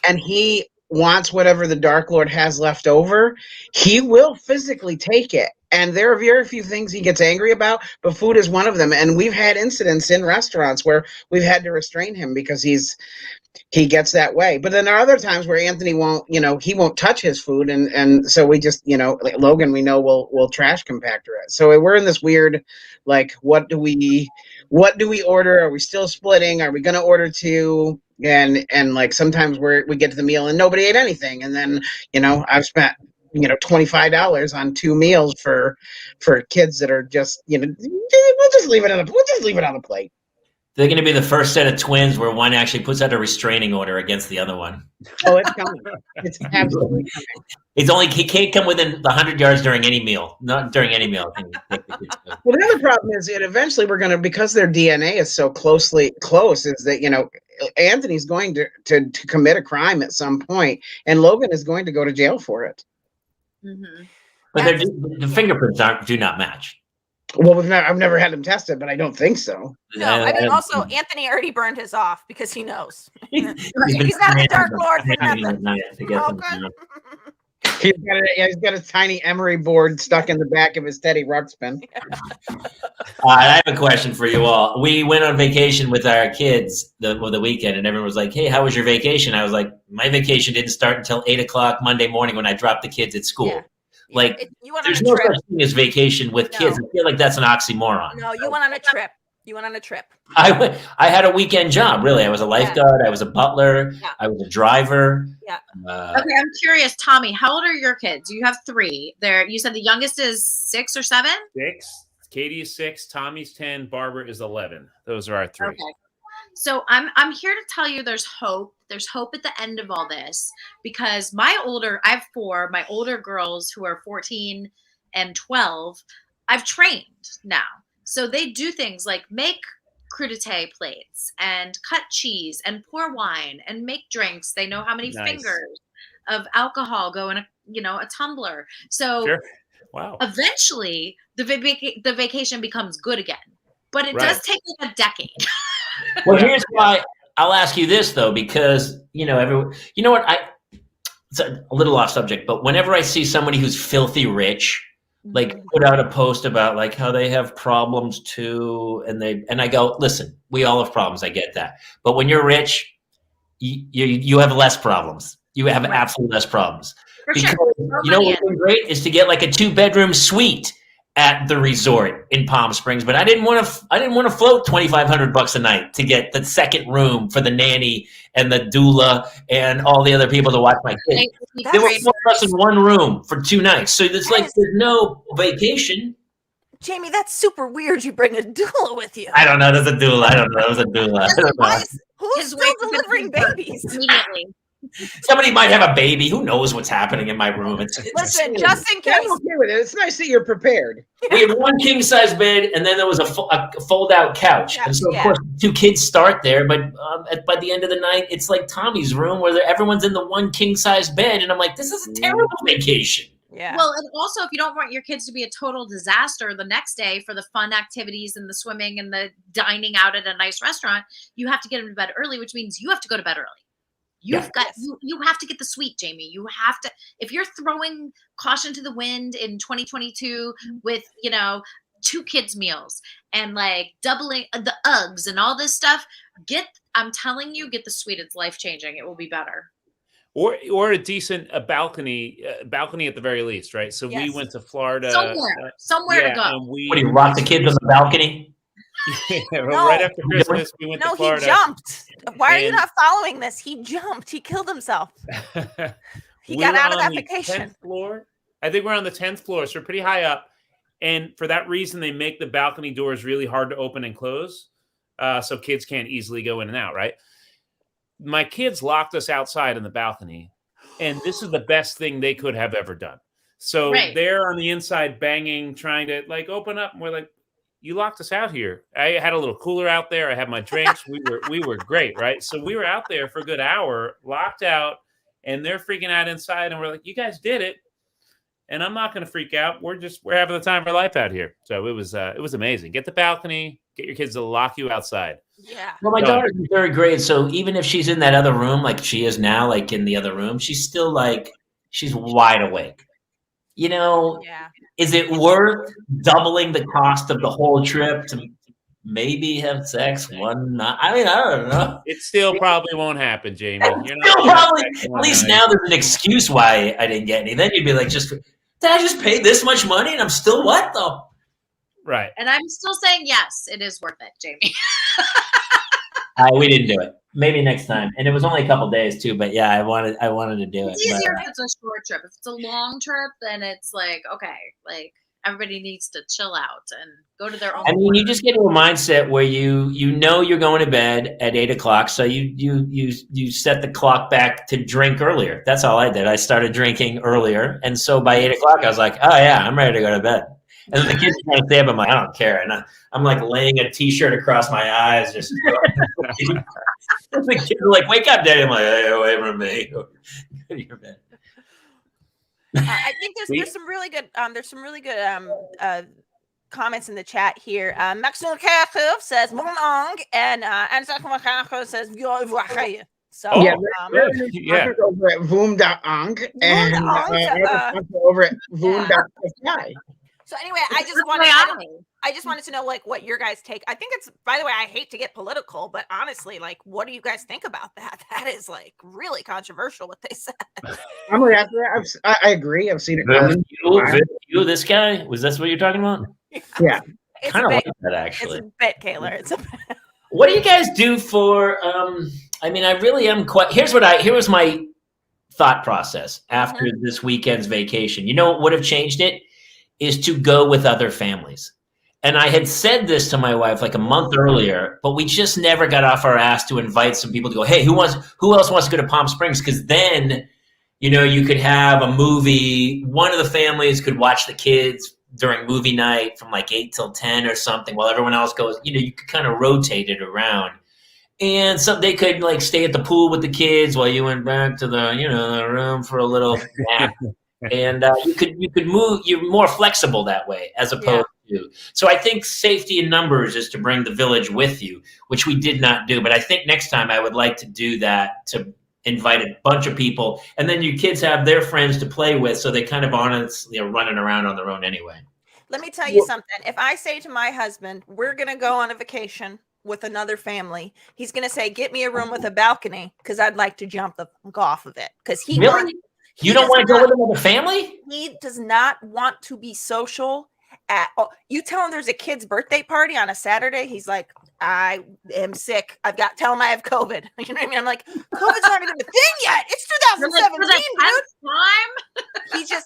and he wants whatever the Dark Lord has left over, he will physically take it. And there are very few things he gets angry about, but food is one of them. And we've had incidents in restaurants where we've had to restrain him because he gets that way. But then there are other times where Anthony won't, he won't touch his food. And so we just, like Logan, we know will trash compactor it. So we're in this weird, like, what do we order? Are we still splitting? Are we going to order two? And like sometimes we get to the meal and nobody ate anything. And then, I've spent, $25 on two meals for kids that are just, we'll just leave it on the plate. They're going to be the first set of twins where one actually puts out a restraining order against the other one. Oh, it's coming. It's absolutely coming. He can't come within the 100 yards during any meal. Not during any meal. Well, the other problem is that eventually we're going to, because their DNA is so close, is that, Anthony's going to commit a crime at some point, and Logan is going to go to jail for it. Mm-hmm. But the fingerprints do not match. Well, I've never had them tested, but I don't think so. No, I mean, also Anthony already burned his off because he knows. He's not a Dark Lord for nothing. He's got a tiny emery board stuck in the back of his Teddy Ruxpin. I have a question for you all. We went on vacation with our kids the weekend, and everyone was like, "Hey, how was your vacation?" I was like, "My vacation didn't start until 8:00 Monday morning when I dropped the kids at school." Yeah. Like, there's no such thing as vacation with kids. I feel like that's an oxymoron. No, you went on a trip. I had a weekend job, really. I was a lifeguard. I was a butler. Yeah. I was a driver. Yeah. Okay, I'm curious, Tommy, how old are your kids? You have 3. You said the youngest is 6 or 7? 6. Katie is 6. Tommy's 10. Barbara is 11. Those are our 3. Okay. So I'm here to tell you there's hope. There's hope at the end of all this, because I have 4, my older girls who are 14 and 12, I've trained now. So they do things like make crudité plates and cut cheese and pour wine and make drinks. They know how many fingers of alcohol go in a tumbler. So sure. Wow. Eventually the vacation becomes good again, but it does take like a decade. Well, here's why. I'll ask you this though, because it's a little off subject, but whenever I see somebody who's filthy rich, like put out a post about like how they have problems too, and I go, listen, we all have problems. I get that, but when you're rich, you have less problems. You have absolutely less problems. Because what's been great is to get like a 2-bedroom suite at the resort in Palm Springs, but I didn't want to float $2,500 a night to get the second room for the nanny and the doula and all the other people to watch my kids. There were 4 of us in one room for 2 nights, so it's like there's no vacation. Jamie, that's super weird. You bring a doula with you. I don't know. There's a doula. I don't know. There's a doula. Who's still delivering babies? Immediately. Somebody might have a baby. Who knows what's happening in my room? Listen, just in case. I'm okay with it. It's nice that you're prepared. We had 1 king-size bed, and then there was a fold-out couch. And so, of course, 2 kids start there. But by the end of the night, it's like Tommy's room where everyone's in the 1 king-size bed. And I'm like, this is a terrible vacation. Yeah. Well, and also, if you don't want your kids to be a total disaster the next day for the fun activities and the swimming and the dining out at a nice restaurant, you have to get them to bed early, which means you have to go to bed early. You have to get the suite, Jamie. You have to, if you're throwing caution to the wind in 2022 with, 2 kids meals and like doubling the Uggs and all this stuff, I'm telling you, get the suite. It's life-changing. It will be better. Or a decent balcony at the very least, right? So we went to Florida. Somewhere to go. What do you lock the kids on the balcony? Right after Christmas, we went to Florida. He jumped. Why are you not following this? He jumped. He killed himself. He got out of that vacation. 10th floor. I think we're on the 10th floor, so we're pretty high up. And for that reason, they make the balcony doors really hard to open and close, so kids can't easily go in and out, right? My kids locked us outside in the balcony, and this is the best thing they could have ever done. So they're on the inside banging, trying to like open up, and we're like, you locked us out here. I had a little cooler out there. I had my drinks. We were great, right? So we were out there for a good hour, locked out, and they're freaking out inside. And we're like, you guys did it. And I'm not going to freak out. We're having the time of our life out here. So it was amazing. Get the balcony, get your kids to lock you outside. Yeah. Well, my daughter's in 3rd grade, so even if she's in that other room, like she is now, like in the other room, she's still like she's wide awake. You know, is it worth doubling the cost of the whole trip to maybe have sex one night? I mean, I don't know. It still probably won't happen, Jamie. You're not still probably. At least now there's an excuse why I didn't get any. Then you'd be like, did I just pay this much money and I'm still what though? Right. And I'm still saying yes, it is worth it, Jamie. We didn't do it. Maybe next time. And it was only a couple days too, but yeah, I wanted to do it. It's easier if it's a short trip. If it's a long trip, then it's like, okay, like everybody needs to chill out and go to their own. I mean, you just get into a mindset where you know you're going to bed at 8 o'clock, so you set the clock back to drink earlier. That's all I did. I started drinking earlier, and so by 8 o'clock, I was like, oh yeah, I'm ready to go to bed. And then the kids are trying to stay up. I'm like, I don't care. And I'm like laying a T-shirt across my eyes, just. The kids are like, wake up, Daddy. I'm like, hey, away from me. Go to your bed. I think there's some really good comments in the chat here. Maxim Kakov says Monong and Anzak Makako says so over at voom.ong and over at voom.sky. So anyway, I just wanted to know like what your guys take. I think it's, by the way, I hate to get political, but honestly, like, what do you guys think about that? That is like really controversial what they said. I agree. I've seen it. You, this guy, was this what you're talking about? Yeah, kind of like that actually. It's a bit, Kaler. It's a bit. What do you guys do for? I mean, I really am quite. Here was my thought process after this weekend's vacation. You know what would have changed it? Is to go with other families. And I had said this to my wife like a month earlier, but we just never got off our ass to invite some people to go, hey, who else wants to go to Palm Springs? Because then, you know, you could have a movie. One of the families could watch the kids during movie night from like 8 till 10 or something while everyone else goes, you know, you could kind of rotate it around. And so they could like stay at the pool with the kids while you went back to the, you know, the room for a little nap. And you could move. You're more flexible that way, as opposed to. So I think safety in numbers is to bring the village with you, which we did not do. But I think next time I would like to do that, to invite a bunch of people, and then your kids have their friends to play with, so they kind of aren't, you know, running around on their own anyway. Let me tell you something. If I say to my husband, we're gonna go on a vacation with another family, he's gonna say, get me a room with a balcony because I'd like to jump off of it because he really. You don't want to go with another family? He does not want to be social at all. You tell him there's a kid's birthday party on a Saturday. He's like, I am sick. Tell him I have COVID. You know what I mean? I'm like, COVID's not even a thing yet. It's 2017, dude. He just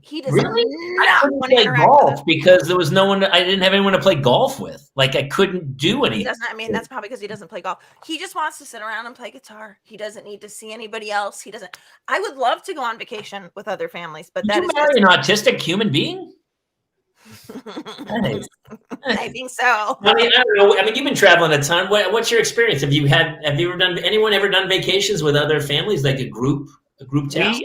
he does really? not want to play golf because there was no one. I didn't have anyone to play golf with. Like I couldn't do anything. I mean, that's probably because he doesn't play golf. He just wants to sit around and play guitar. He doesn't need to see anybody else. He doesn't. I would love to go on vacation with other families, but Did you marry an autistic human being? I think so. I mean, I don't know. I mean, you've been traveling a ton. What's your experience? Have you ever done vacations with other families, like a group town?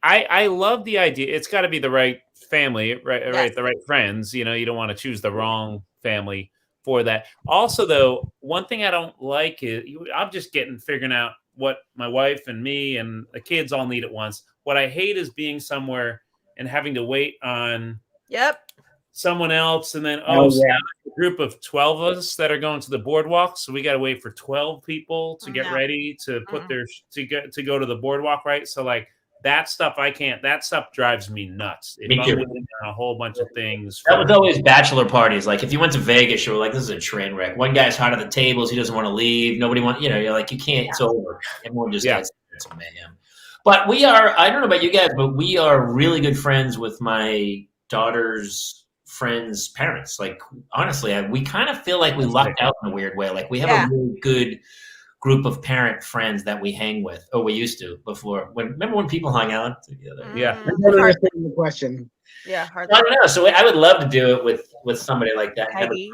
I love the idea. It's got to be the right family, right? The right friends. You know, you don't want to choose the wrong family for that. Also, though, one thing I don't like is I'm just figuring out what my wife and me and the kids all need at once. What I hate is being somewhere and having to wait on someone else, and then a group of 12 of us that are going to the boardwalk, so we got to wait for 12 people to get ready to put to go to the boardwalk, right? So like. That stuff I can't. That stuff drives me nuts. If I'm waiting on a whole bunch of things. That was always bachelor parties. Like if you went to Vegas, you were like, "This is a train wreck." One guy's hot at the tables. He doesn't want to leave. Nobody wants. You know, you're like, you can't. It's over. Everyone just gets some mayhem. But we are. I don't know about you guys, but we are really good friends with my daughter's friends' parents. Like honestly, we kind of feel like we lucked out in a weird way. Like we have a really good group of parent friends that we hang with. Oh, we used to before. Remember when people hung out together? Yeah. I don't understand the question. Yeah, I don't know. So I would love to do it with somebody like that.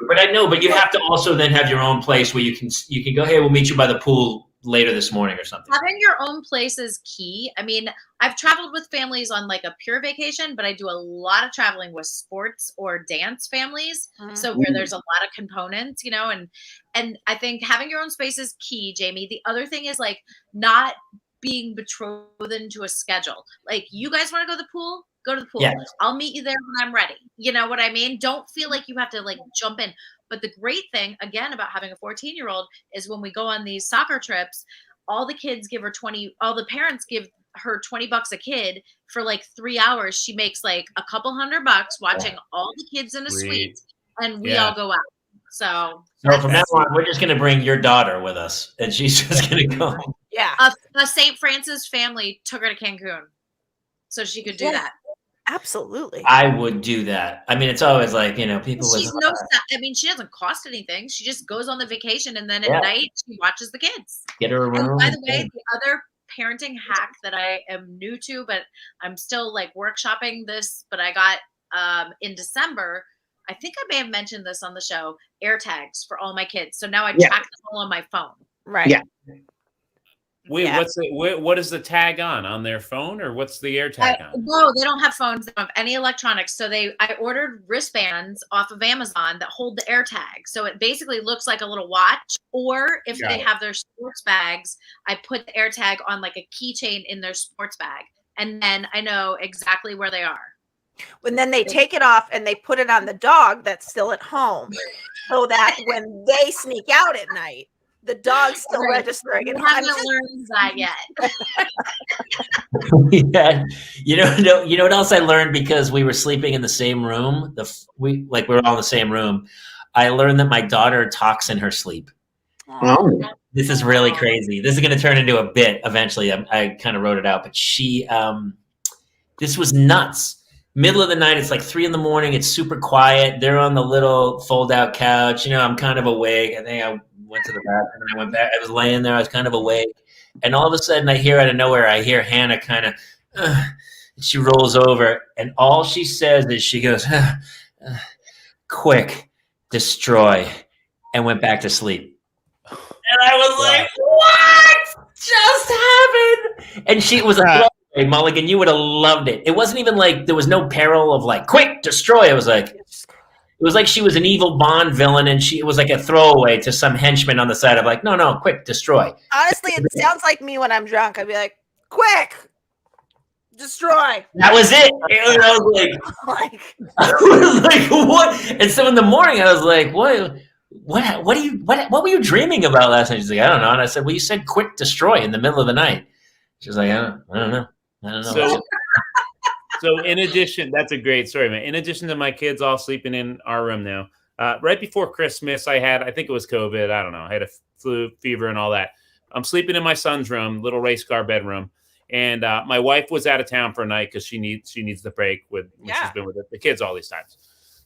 But I know. But you have to also then have your own place where you can go. Hey, we'll meet you by the pool later this morning or something. Having your own place is key. I mean, I've traveled with families on like a pure vacation, but I do a lot of traveling with sports or dance families. So where there's a lot of components, you know, and I think having your own space is key, Jamie. The other thing is like not being betrothed into a schedule. Like, you guys want to go to the pool? Go to the pool. Yes. I'll meet you there when I'm ready. You know what I mean? Don't feel like you have to like jump in. But the great thing, again, about having a 14-year-old is when we go on these soccer trips, all the kids give her all the parents give her $20 a kid for like 3 hours. She makes like a couple $100 watching all the kids in a suite, and we all go out. So from now on, we're just going to bring your daughter with us, and she's just going to go. Yeah. A St. Francis family took her to Cancun so she could do that. Absolutely. I would do that. I mean, it's always like, you know, people. I mean, she doesn't cost anything. She just goes on the vacation, and then at night she watches the kids. Get her a room. And by the way, the other parenting hack that I am new to, but I'm still like workshopping this, but I got in December, I think I may have mentioned this on the show, air tags for all my kids. So now I track them all on my phone. Right. Yeah. Wait, what is the tag on their phone, or what's the air tag on? No, they don't have phones. They don't have any electronics. So I ordered wristbands off of Amazon that hold the air tag. So it basically looks like a little watch. Or if they have their sports bags, I put the air tag on like a keychain in their sports bag, and then I know exactly where they are. And then they take it off and they put it on the dog that's still at home, so that when they sneak out at night, the dog's still registering. I haven't learned that yet. Yeah, you know what else I learned, because we were sleeping in the same room. We were all in the same room. I learned that my daughter talks in her sleep. Oh. This is really crazy. This is going to turn into a bit eventually. I kind of wrote it out, but this was nuts. Middle of the night, it's like 3 a.m. It's super quiet. They're on the little fold-out couch. You know, I'm kind of awake. I think I went to the bathroom and I went back. I was laying there. I was kind of awake. And all of a sudden, I hear out of nowhere, Hannah kind of, she rolls over. And all she says is she goes, quick, destroy, and went back to sleep. And I was like, what just happened? And she was like, hey, Mulligan, you would have loved it. It wasn't even like there was no peril of like, quick, destroy. It was like she was an evil Bond villain, and it was like a throwaway to some henchman on the side of like, no, quick, destroy. Honestly, it sounds like me when I'm drunk. I'd be like, quick, destroy. That was it. And I was like, what? And so in the morning, I was like, what were you dreaming about last night? She's like, I don't know. And I said, well, you said quick, destroy in the middle of the night. She's like, I don't know. So in addition, that's a great story, man. In addition to my kids all sleeping in our room now, right before Christmas, I think it was COVID. I don't know. I had a flu, fever, and all that. I'm sleeping in my son's room, little race car bedroom. And my wife was out of town for a night because she needs the break when she's been with the kids all these times.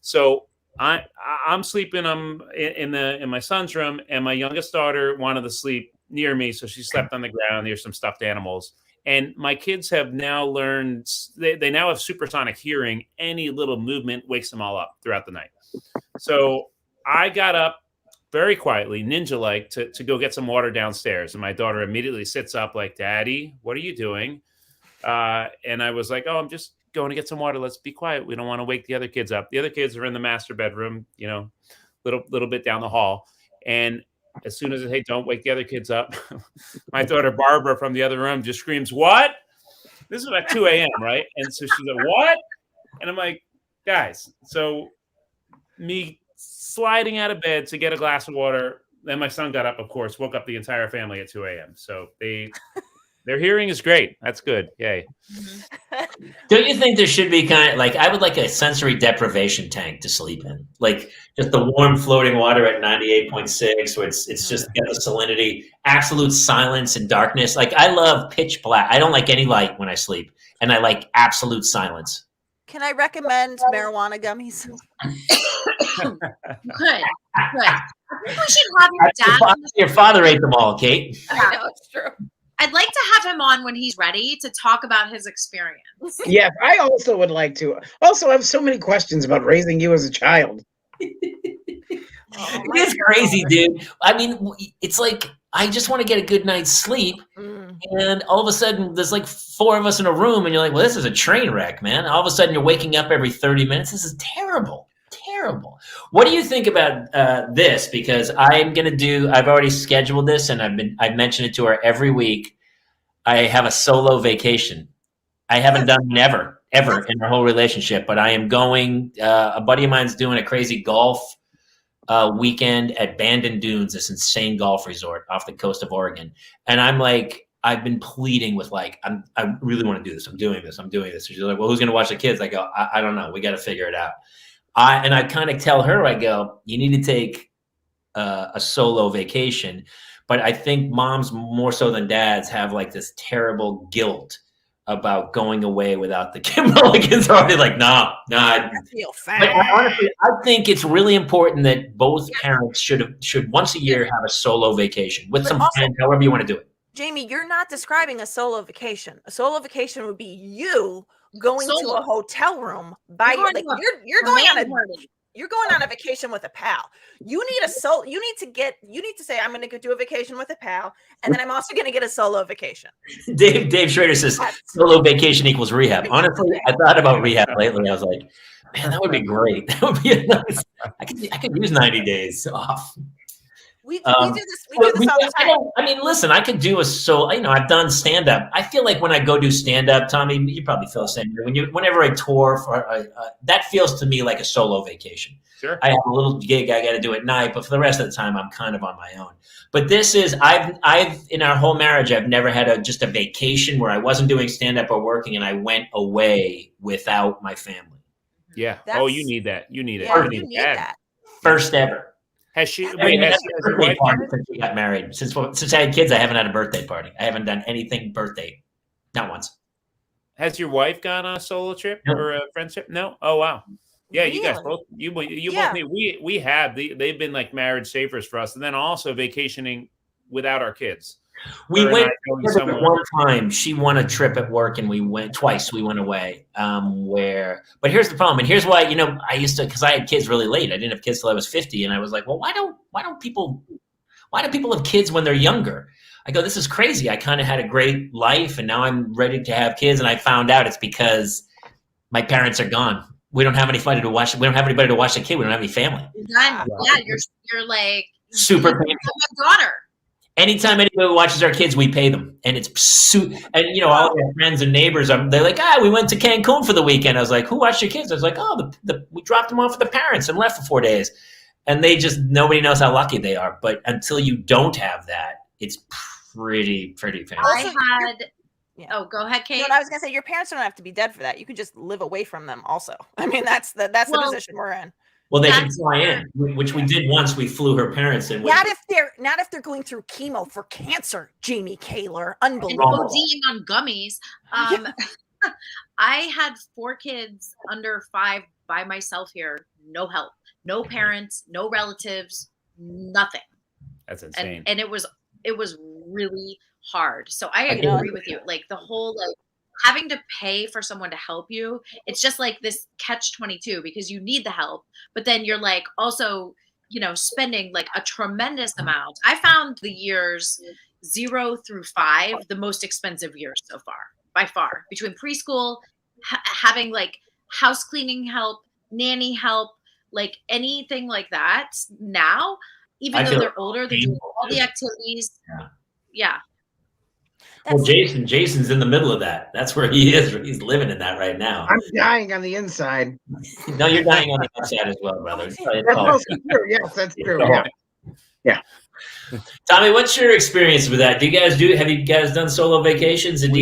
So I'm sleeping. I'm in my son's room, and my youngest daughter wanted to sleep near me, so she slept on the ground. There's some stuffed animals. And my kids have now learned, they now have supersonic hearing. Any little movement wakes them all up throughout the night. So I got up very quietly, ninja-like, to go get some water downstairs. And my daughter immediately sits up like, Daddy, what are you doing? And I was like, oh, I'm just going to get some water. Let's be quiet. We don't want to wake the other kids up. The other kids are in the master bedroom, little bit down the hall. And as soon as I say, don't wake the other kids up, my daughter Barbara from the other room just screams, what? This is about 2 a.m., right? And so she's like, what? And I'm like, guys, so me sliding out of bed to get a glass of water. Then my son got up, of course, woke up the entire family at 2 a.m. So their hearing is great. That's good. Yay. Don't you think there should be kind of like, I would like a sensory deprivation tank to sleep in, like just the warm floating water at 98.6, where it's just got the salinity, absolute silence and darkness. Like, I love pitch black. I don't like any light when I sleep, and I like absolute silence. Can I recommend marijuana gummies? Good. I think we should have your dad. Your father ate them all, Kate. I know, it's true. I'd like to have him on when he's ready to talk about his experience. Yeah, I also would like to. Also, I have so many questions about raising you as a child. It is crazy, dude. I mean, it's like I just want to get a good night's sleep. And all of a sudden, there's like 4 of us in a room, and you're like, well, this is a train wreck, man. All of a sudden, you're waking up every 30 minutes. This is terrible. Terrible. What do you think about this? Because I've already scheduled this, and I've mentioned it to her every week. I have a solo vacation. I haven't done one ever in our whole relationship, but I am going. A buddy of mine's doing a crazy golf weekend at Bandon Dunes, this insane golf resort off the coast of Oregon. And I'm like, I've been pleading with like, I really want to do this. I'm doing this. She's like, well, who's going to watch the kids? I go, I don't know. We got to figure it out. I kind of tell her, I go, you need to take a solo vacation. But I think moms more so than dads have like this terrible guilt about going away without the Kate Mulligans. Already like, nah. I feel fat. Honestly, I think it's really important that both parents should once a year have a solo vacation with some friends, however you want to do it. Jamie, you're not describing a solo vacation. A solo vacation would be you going to a hotel room by you're going on a vacation with a pal. You need to say, I'm going to go do a vacation with a pal, and then I'm also going to get a solo vacation. Dave Schrader says solo vacation equals rehab. Honestly, I thought about rehab lately. I was like, man, that would be great. That would be nice. I could use 90 days off. We do this all the time. I mean, listen, I could do I've done stand-up. I feel like when I go do stand-up, Tommy, you probably feel the same. Whenever I tour, that feels to me like a solo vacation. Sure. I have a little gig I got to do at night, but for the rest of the time, I'm kind of on my own. But this is, I've in our whole marriage, I've never had just a vacation where I wasn't doing stand-up or working and I went away without my family. Yeah. You need that. You need it. Yeah, you need that. First ever. Has she? Since we got married, since I had kids, I haven't had a birthday party. I haven't done anything birthday, not once. Has your wife gone on a solo trip or a friendship? No. Oh wow. Yeah, you guys both. You both need. We have. They've been like marriage savers for us, and then also vacationing without our kids. We went one time. She won a trip at work, and we went twice. We went away. But here's the problem, and here's why. I used to, because I had kids really late. I didn't have kids till I was 50, and I was like, well, why do people have kids when they're younger? I go, this is crazy. I kind of had a great life, and now I'm ready to have kids, and I found out it's because my parents are gone. We don't have anybody to watch. We don't have anybody to watch the kid. We don't have any family. Yeah, you're like super painful. My daughter. Anytime anybody watches our kids, we pay them, and it's and all of our friends and neighbors they're like, we went to Cancun for the weekend. I was like, who watched your kids? I was like, we dropped them off with the parents and left for 4 days, and nobody knows how lucky they are. But until you don't have that, it's pretty fantastic. Oh, go ahead, Kate. No, I was gonna say your parents don't have to be dead for that. You could just live away from them. Also, I mean that's the position we're in. Well, they can fly in, which we did once. We flew her parents in. Not if they're going through chemo for cancer, Jamie Kaler. Unbelievable. And ODing on gummies. I had 4 kids under 5 by myself here. No help, no parents, no relatives, nothing. That's insane. And it was really hard. So I agree with you. Like the whole having to pay for someone to help you, it's just like this catch-22 because you need the help, but then you're like also, spending like a tremendous amount. I found the years 0 through 5 the most expensive years so far, by far, between preschool, having like house cleaning help, nanny help, like anything like that. Now, even though they're older, they're doing all the activities. Yeah. Well, Jason's in the middle of that. That's where he is. He's living in that right now. I'm dying on the inside. No, you're dying on the outside as well, brother. That's also true. Yes, that's true. Yeah. Tommy, what's your experience with that? Have you guys done solo vacations? And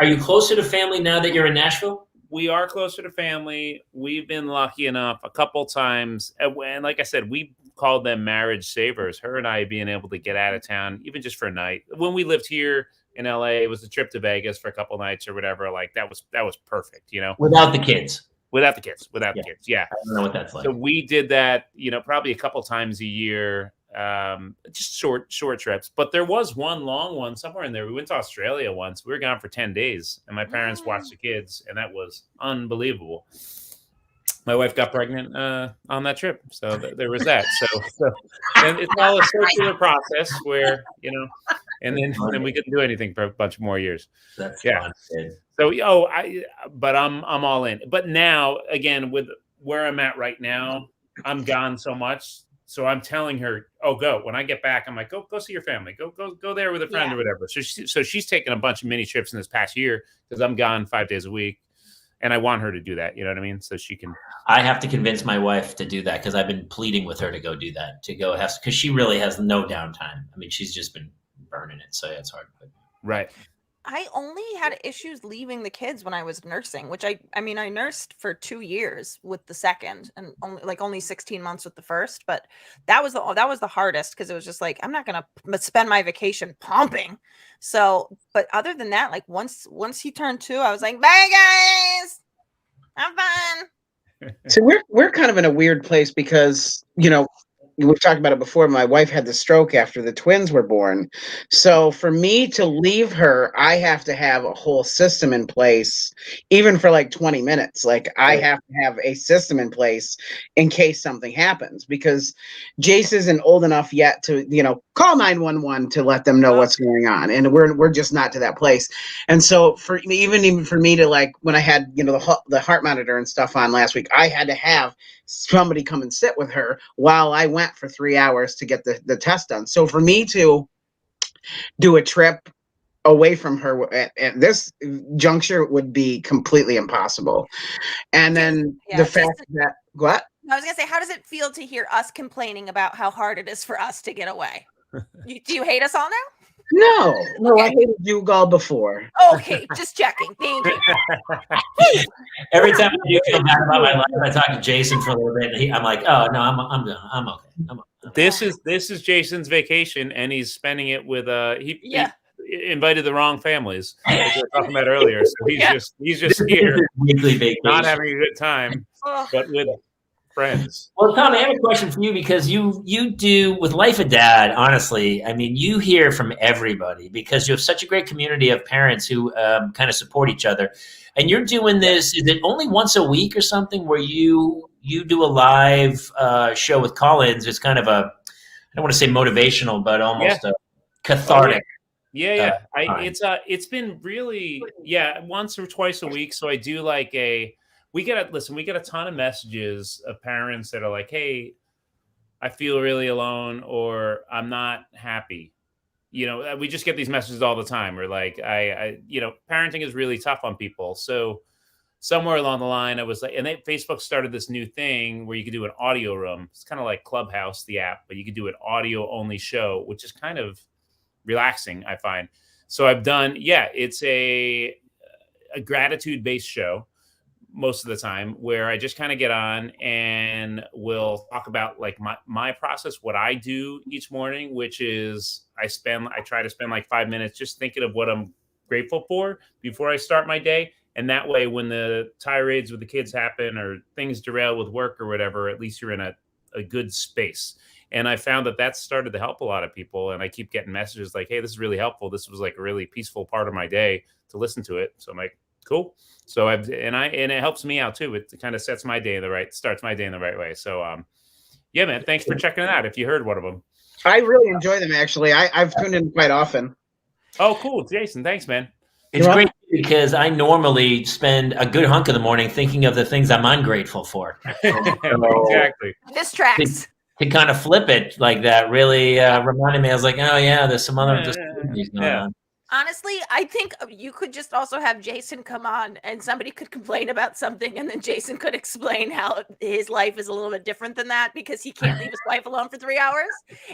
are you closer to family now that you're in Nashville? We are closer to family. We've been lucky enough a couple times. And like I said, we called them marriage savers. Her and I being able to get out of town, even just for a night. When we lived here in LA, it was a trip to Vegas for a couple nights or whatever. Like that was perfect, Without the kids. Without the kids. Yeah. I don't know what that's like. So we did that, probably a couple times a year, just short trips. But there was one long one somewhere in there. We went to Australia once. We were gone for 10 days and my parents watched the kids and that was unbelievable. my wife got pregnant on that trip. So there was that. So and it's all a circular process where, and then we couldn't do anything for a bunch more years. That's fun. So, but I'm all in. But now, again, with where I'm at right now, I'm gone so much. So I'm telling her, go. When I get back, I'm like, go see your family. Go there with a friend or whatever. So she's taken a bunch of mini trips in this past year because I'm gone 5 days a week. And I want her to do that. You know what I mean? So she can. I have to convince my wife to do that because I've been pleading with her to go do that, because she really has no downtime. I mean, she's just been burning it. So it's hard. Right. I only had issues leaving the kids when I was nursing, which I nursed for 2 years with the second and only 16 months with the first. But that was the hardest because it was just like, I'm not going to spend my vacation pumping. So, but other than that, like once he turned 2, I was like, bye guys, have fun. So we're kind of in a weird place because, we've talked about it before. My wife had the stroke after the twins were born. So for me to leave her, I have to have a whole system in place, even for like 20 minutes. Like I have to have a system in place in case something happens, because Jace isn't old enough yet to, call 911 to let them know what's going on. And we're just not to that place. And so even for me to, like, when I had, the heart monitor and stuff on last week, I had to have somebody come and sit with her while I went for 3 hours to get the test done. So for me to do a trip away from her at this juncture would be completely impossible. And then the fact that, what? I was going to say, how does it feel to hear us complaining about how hard it is for us to get away? Do you hate us all now? No, okay. I hated you all before. Okay, just checking. Thank you. Every time I do feel bad about my life, I talk to Jason for a little bit. And I'm like, oh no, I'm okay. I'm okay. This is Jason's vacation, and he's spending it with he invited the wrong families, like we were talking about earlier. So he's just here, weekly vacation, not having a good time, but with friends. Well, Tom, I have a question for you, because you do with Life of Dad. Honestly, I mean, you hear from everybody because you have such a great community of parents who kind of support each other. And you're doing this, is it only once a week or something, where you do a live show with call-ins? It's kind of I don't want to say motivational, but almost cathartic. It's been really once or twice a week. So I do like we get a ton of messages of parents that are like, hey, I feel really alone, or I'm not happy. We just get these messages all the time. Or like, parenting is really tough on people. So somewhere along the line, I was like, and Facebook started this new thing where you could do an audio room. It's kind of like Clubhouse, the app, but you could do an audio only show, which is kind of relaxing, I find. So I've done, it's a gratitude-based show most of the time, where I just kind of get on and we'll talk about like my process, what I do each morning, which is I try to spend like 5 minutes just thinking of what I'm grateful for before I start my day. And that way, when the tirades with the kids happen or things derail with work or whatever, at least you're in a good space. And I found that started to help a lot of people. And I keep getting messages like, hey, this is really helpful. This was like a really peaceful part of my day to listen to it. So I'm like, cool. So and it helps me out too. It kind of starts my day in the right way. So man, thanks for checking it out. If you heard one of them, I really enjoy them. Actually, I've tuned in quite often. Oh, cool, Jason. Thanks, man. It's great because I normally spend a good hunk of the morning thinking of the things I'm ungrateful for. Exactly. This tracks. To kind of flip it like that really reminded me. I was like, oh yeah, there's some other going on. Honestly, I think you could just also have Jason come on and somebody could complain about something, and then Jason could explain how his life is a little bit different than that because he can't leave his wife alone for 3 hours,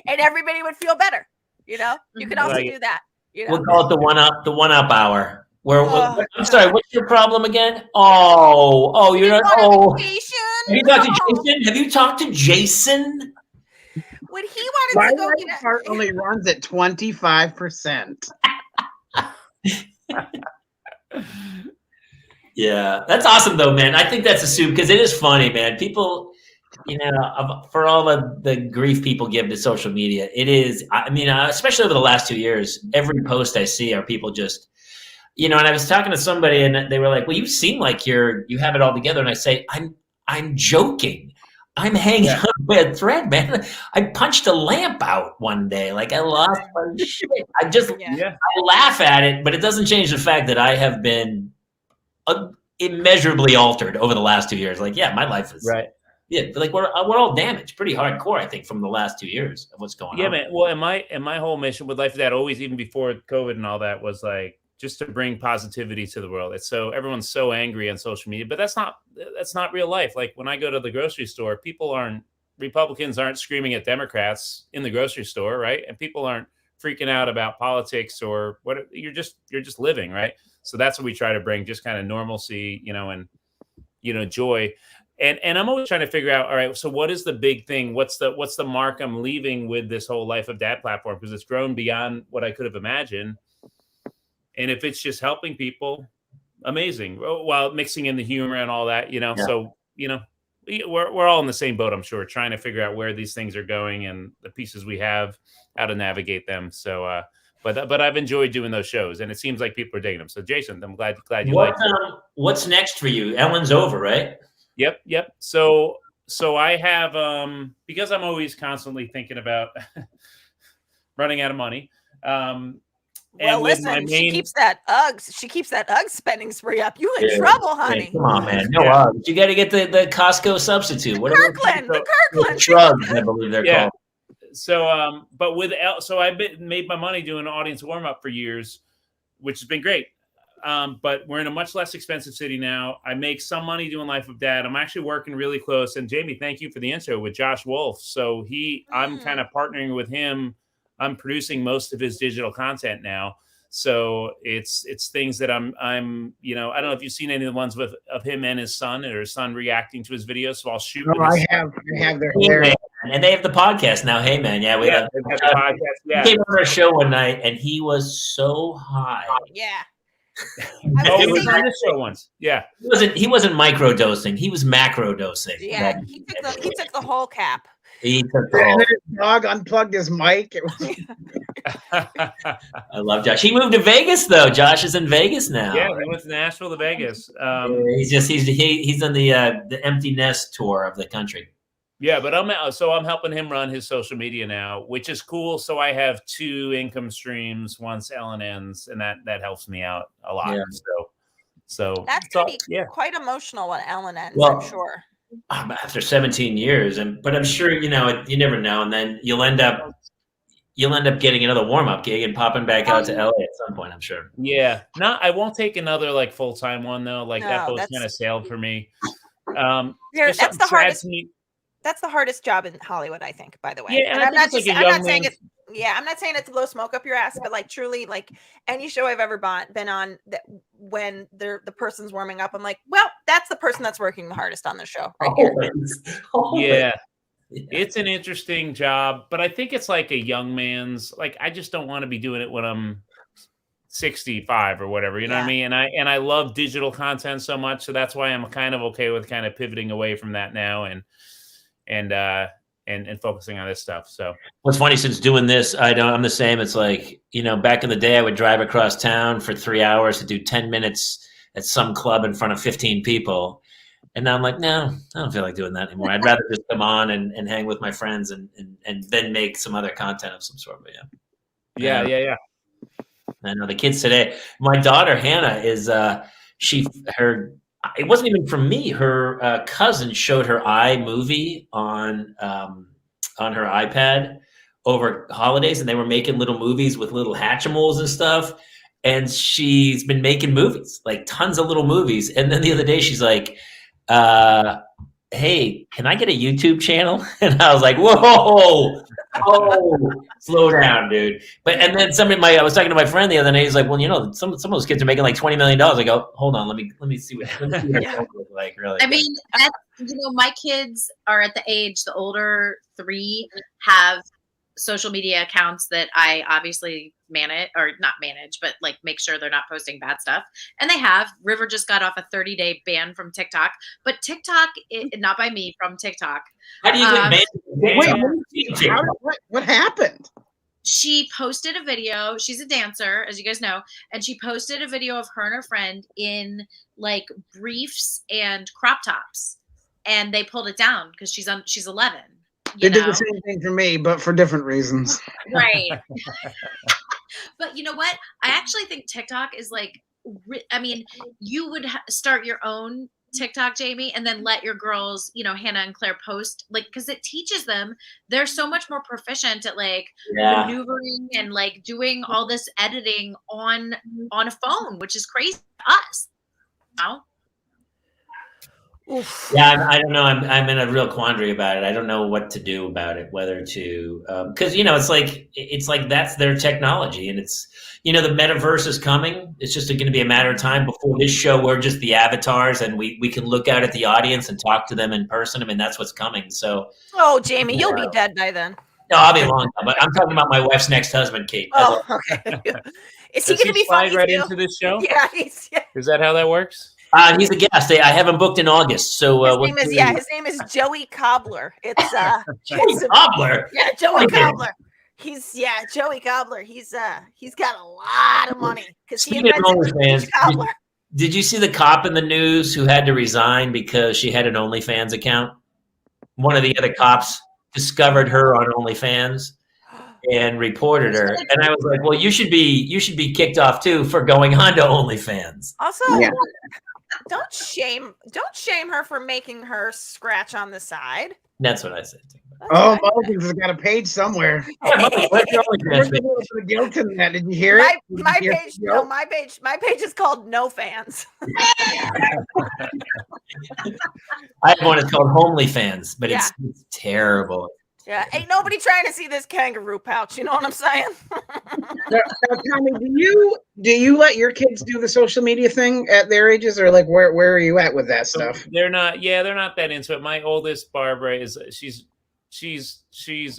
and everybody would feel better. You could also do that. We'll call it the one up hour. I'm sorry, what's your problem again? Oh, you're not. Oh, have you talked to Jason? Have you talked to Jason? When he wanted to go get it, part only runs at 25%. Yeah, that's awesome though, man. I think that's assumed because it is funny, man. People, for all the grief people give to social media, it is. I mean, especially over the last 2 years, every post I see are people just, and I was talking to somebody and they were like, "Well, you seem like you have it all together," and I say, I'm joking. I'm hanging on by a thread, man. I punched a lamp out one day. Like I lost my shit. I laugh at it, but it doesn't change the fact that I have been immeasurably altered over the last 2 years. Like, yeah, my life is like we're all damaged pretty hardcore, I think, from the last 2 years of what's going on. Yeah, man. Well, and my whole mission with Life of Dad, always, even before COVID and all that, was like just to bring positivity to the world. It's so everyone's so angry on social media, but that's not real life. Like when I go to the grocery store, Republicans aren't screaming at Democrats in the grocery store, right? And people aren't freaking out about politics or what. You're just living, right? So that's what we try to bring, just kind of normalcy, and joy. And I'm always trying to figure out, all right, so what is the big thing? What's the mark I'm leaving with this whole Life of Dad platform? Because it's grown beyond what I could have imagined. And if it's just helping people, amazing. While mixing in the humor and all that, So, we're all in the same boat, I'm sure, trying to figure out where these things are going and the pieces we have, how to navigate them. So, but I've enjoyed doing those shows, and it seems like people are digging them. So, Jason, I'm glad you like it. What's next for you? Ellen's over, right? Yep. So I have, because I'm always constantly thinking about running out of money. Well, listen, she keeps that Uggs spending spree up. You in trouble, honey? Come on, man. No Uggs. You got to get the Costco substitute. The Kirkland Shrugs, I believe they're called. So, but so I've made my money doing an audience warm up for years, which has been great. But we're in a much less expensive city now. I make some money doing Life of Dad. I'm actually working really close. And Jamie, thank you for the intro with Josh Wolf. So I'm kind of partnering with him. I'm producing most of his digital content now. So it's things that I'm I don't know if you've seen any of the ones of him and his son, or his son reacting to his videos. So I'll shoot. Oh, I have their hair. And they have the podcast now. Hey, man. Yeah, we have the podcast. Yeah. He came on our show one night and he was so high. Yeah. He was on this show once. Yeah. He wasn't microdosing. He was macrodosing. Yeah. He took the whole cap. He took the whole. His dog unplugged his mic. I love Josh. He moved to Vegas though. Josh is in Vegas now. Yeah, he went from Nashville to Vegas. He's on the empty nest tour of the country. Yeah, but I'm helping him run his social media now, which is cool. So I have 2 income streams once Ellen ends, and that helps me out a lot. Yeah. So that's quite emotional when Ellen ends. Well, I'm sure. After 17 years, but I'm sure you never know, and then you'll end up getting another warm-up gig and popping back out to LA at some point, I'm sure. Yeah, I won't take another like full-time one though. Like that boat kind of sailed for me. That's the hardest. That's the hardest job in Hollywood, I think, by the way. Yeah, and I'm not saying it to blow smoke up your ass, but like truly, like any show I've ever been on, that when the person's warming up, I'm like, well, that's the person that's working the hardest on the show right here. Yeah. It's an interesting job, but I think it's like a young man's, like, I just don't want to be doing it when I'm 65 or whatever, you know what I mean? And I love digital content so much. So that's why I'm kind of okay with kind of pivoting away from that now and focusing on this stuff. So what's funny, since doing this, I'm the same. It's like, back in the day I would drive across town for 3 hours to do 10 minutes at some club in front of 15 people. And now I'm like, no, I don't feel like doing that anymore. I'd rather just come on and hang with my friends and then make some other content of some sort. But yeah. I know the kids today. My daughter Hannah is it wasn't even from me. Her cousin showed her iMovie on her iPad over holidays, and they were making little movies with little Hatchimals and stuff. And she's been making movies, like tons of little movies. And then the other day she's like, hey, can I get a YouTube channel? And I was like, whoa, slow down, dude. And then I was talking to my friend the other day. He's like, well, some of those kids are making like $20 million. I go, hold on, let me see what it looks like. Really. I mean, my kids are at the age, the older 3 have social media accounts that I obviously manage, or not manage, but like make sure they're not posting bad stuff. And they have. River just got off a 30-day ban from TikTok, but TikTok, not by me, from TikTok. How do you get banned? What happened? She posted a video. She's a dancer, as you guys know, and she posted a video of her and her friend in like briefs and crop tops. and they pulled it down because she's 11. They did the same thing for me, but for different reasons. Right. But you know what? I actually think TikTok is like, I mean, you would start your own TikTok, Jamie, and then let your girls, Hannah and Claire post, like, because it teaches them. They're so much more proficient at like maneuvering and like doing all this editing on a phone, which is crazy to us. Oof. Yeah, I don't know. I'm in a real quandary about it. I don't know what to do about it. Whether to, because it's like that's their technology, and it's the metaverse is coming. It's just going to be a matter of time before this show we're just the avatars, and we can look out at the audience and talk to them in person. I mean, that's what's coming. So, Jamie, you'll be dead by then. No, I'll be long time. But I'm talking about my wife's next husband, Kate. Oh, okay. Is he going to be funny right into this show? Yeah, Is that how that works? He's a guest. I have him booked in August. So his name is Joey Cobbler. It's Joey Cobbler. Yeah, Joey Cobbler. Joey Cobbler. He's got a lot of money because he invented Cobbler. Did you see the cop in the news who had to resign because she had an OnlyFans account? One of the other cops discovered her on OnlyFans and reported her, and I was like, "Well, you should be kicked off too for going on to OnlyFans." Also, don't shame her for making her scratch on the side. That's what I said. Mulligan's has got a page somewhere. Where's the guilt in that? Did you hear it? My page is called No Fans. I have one that's called Homely Fans, but it's terrible. Yeah, ain't nobody trying to see this kangaroo pouch. You know what I'm saying? Now, Tommy, do you let your kids do the social media thing at their ages, or like where are you at with that stuff? They're not that into it. My oldest, Barbara, she's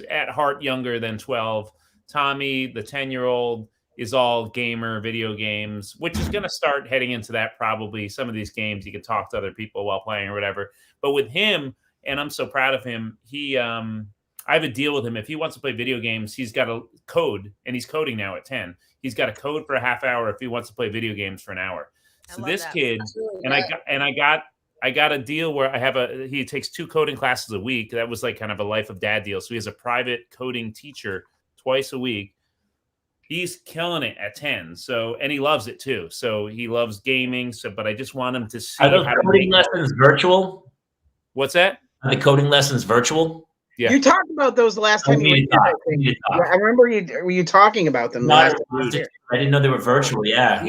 at heart younger than 12. Tommy, the 10-year-old, is all gamer, video games, which is going to start heading into that probably. Some of these games you can talk to other people while playing or whatever. But with him, and I'm so proud of him, I have a deal with him. If he wants to play video games, he's got a code, and he's coding now at 10. He's got a code for a half hour if he wants to play video games for an hour. So this kid, I got a deal where he takes 2 coding classes a week. That was like kind of a life of dad deal. So he has a private coding teacher twice a week. He's killing it at 10. So, and he loves it too. So he loves gaming. So, but I just want him to see. Are those coding lessons virtual? What's that? Are the coding lessons virtual? Yeah. You talked about those the last time you were I remember you talking about them last time. I didn't know they were virtual. Yeah.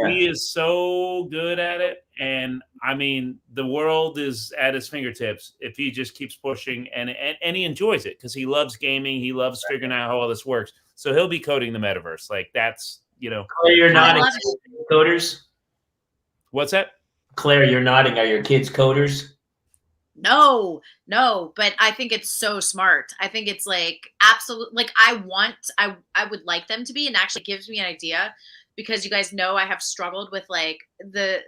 He is so good at it. And I mean, the world is at his fingertips if he just keeps pushing and he enjoys it because he loves gaming. He loves figuring out how all this works. So he'll be coding the metaverse. Like that's, Claire, you're nodding. Coders? What's that? Claire, you're nodding. Are your kids coders? No, but I think it's so smart. I think it's like absolute. Like I would like them to be, and actually gives me an idea because you guys know I have struggled with like the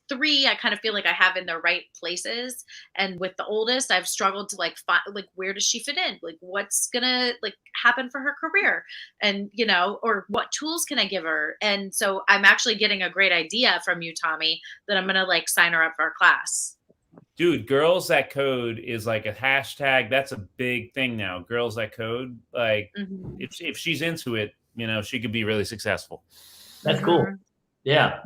3. I kind of feel like I have in the right places, and with the oldest, I've struggled to like find like where does she fit in? Like what's gonna like happen for her career, and or what tools can I give her? And so I'm actually getting a great idea from you, Tommy, that I'm gonna like sign her up for a class. Dude, Girls That Code is like a hashtag. That's a big thing now. Girls That Code. Like, if she's into it, she could be really successful. That's cool. Yeah.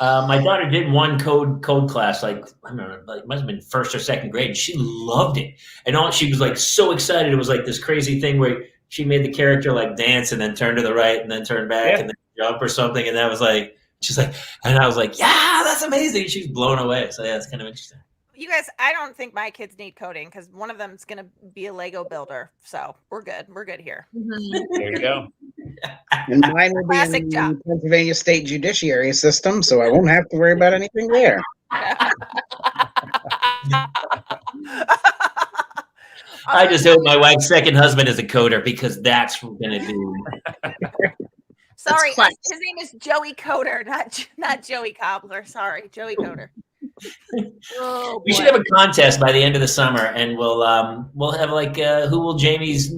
My daughter did one code class. Like I remember, like it must have been 1st or 2nd grade. And she loved it, and she was like so excited. It was like this crazy thing where she made the character like dance and then turn to the right and then turn back and then jump or something. And that was like she's like, and I was like, yeah, that's amazing. She's blown away. So yeah, it's kind of interesting. You guys, I don't think my kids need coding because one of them is going to be a Lego builder. So we're good. We're good here. There you go. And mine will be in the Pennsylvania State Judiciary System, so I won't have to worry about anything there. I just hope my wife's 2nd husband is a coder because that's going to be. Sorry, his name is Joey Coder, not Joey Cobbler. Sorry, Joey Coder. We should have a contest by the end of the summer, and we'll have like who will Jamie's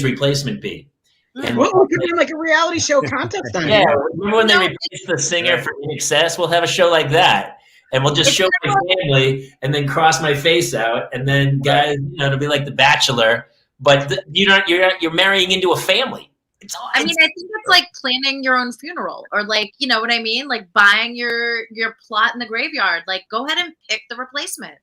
replacement be? And we'll do like a reality show contest. Yeah, remember when they replaced the singer for In Excess? We'll have a show like that, and we'll just show my family and then cross my face out, and then guys, it'll be like The Bachelor, but you're marrying into a family. I mean, I think it's like planning your own funeral, or like, you know what I mean? Like buying your plot in the graveyard. Like, go ahead and pick the replacement.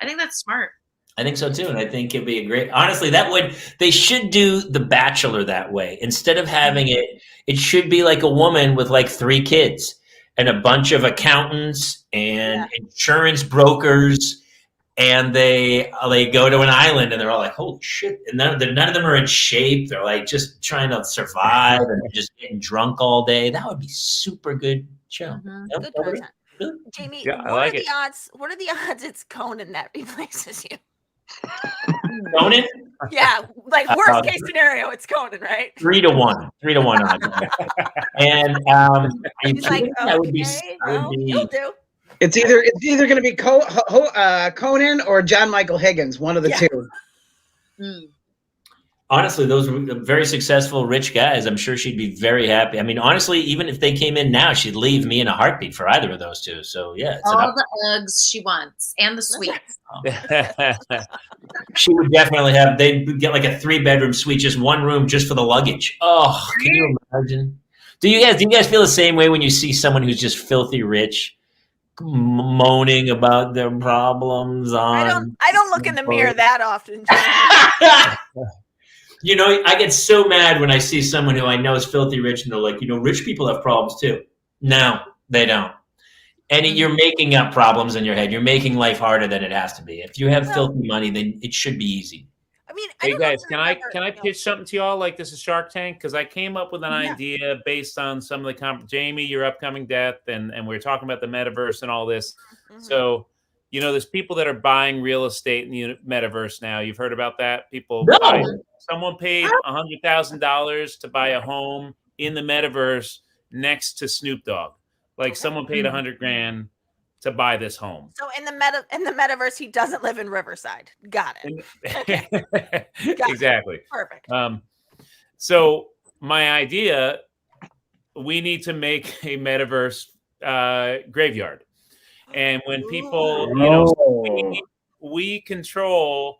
I think that's smart. I think so too, and I think it'd be a great. Honestly, they should do The Bachelor that way. Instead of having it should be like a woman with like 3 kids and a bunch of accountants and insurance brokers, and they go to an island and they're all like, "Holy shit!" And none of them are in shape. They're like just trying to survive and just getting drunk all day. That would be super good show. Good content. Jamie, what are the odds? What are the odds it's Conan that replaces you? Conan? Yeah, like worst case scenario, it's Conan, right? 3 to 1. 3 to 1 odds. And he's like, you'll do. It's either going to be Conan or John Michael Higgins, one of the two. Honestly, those were very successful, rich guys. I'm sure she'd be very happy. I mean, honestly, even if they came in now, she'd leave me in a heartbeat for either of those two. So, yeah. It's all the eggs she wants and the sweets. She would definitely they'd get like a 3-bedroom suite, just one room just for the luggage. Oh, can you imagine? Do you guys feel the same way when you see someone who's just filthy rich? Moaning about their problems I don't look in the mirror that often. You know, I get so mad when I see someone who I know is filthy rich and they're like, rich people have problems too. No, they don't. And you're making up problems in your head. You're making life harder than it has to be. If you have filthy money, then it should be easy. I mean, hey guys, can I pitch something to y'all like this is Shark Tank? Because I came up with an idea based on some of the Jamie, your upcoming death, and we're talking about the metaverse and all this. So, there's people that are buying real estate in the metaverse now. You've heard about that? Someone paid $100,000 to buy a home in the metaverse next to Snoop Dogg. Like someone paid $100,000 to buy this home. So in the metaverse, he doesn't live in Riverside. Got it. Okay. Exactly. Perfect. So my idea, we need to make a metaverse graveyard. And when people, we control,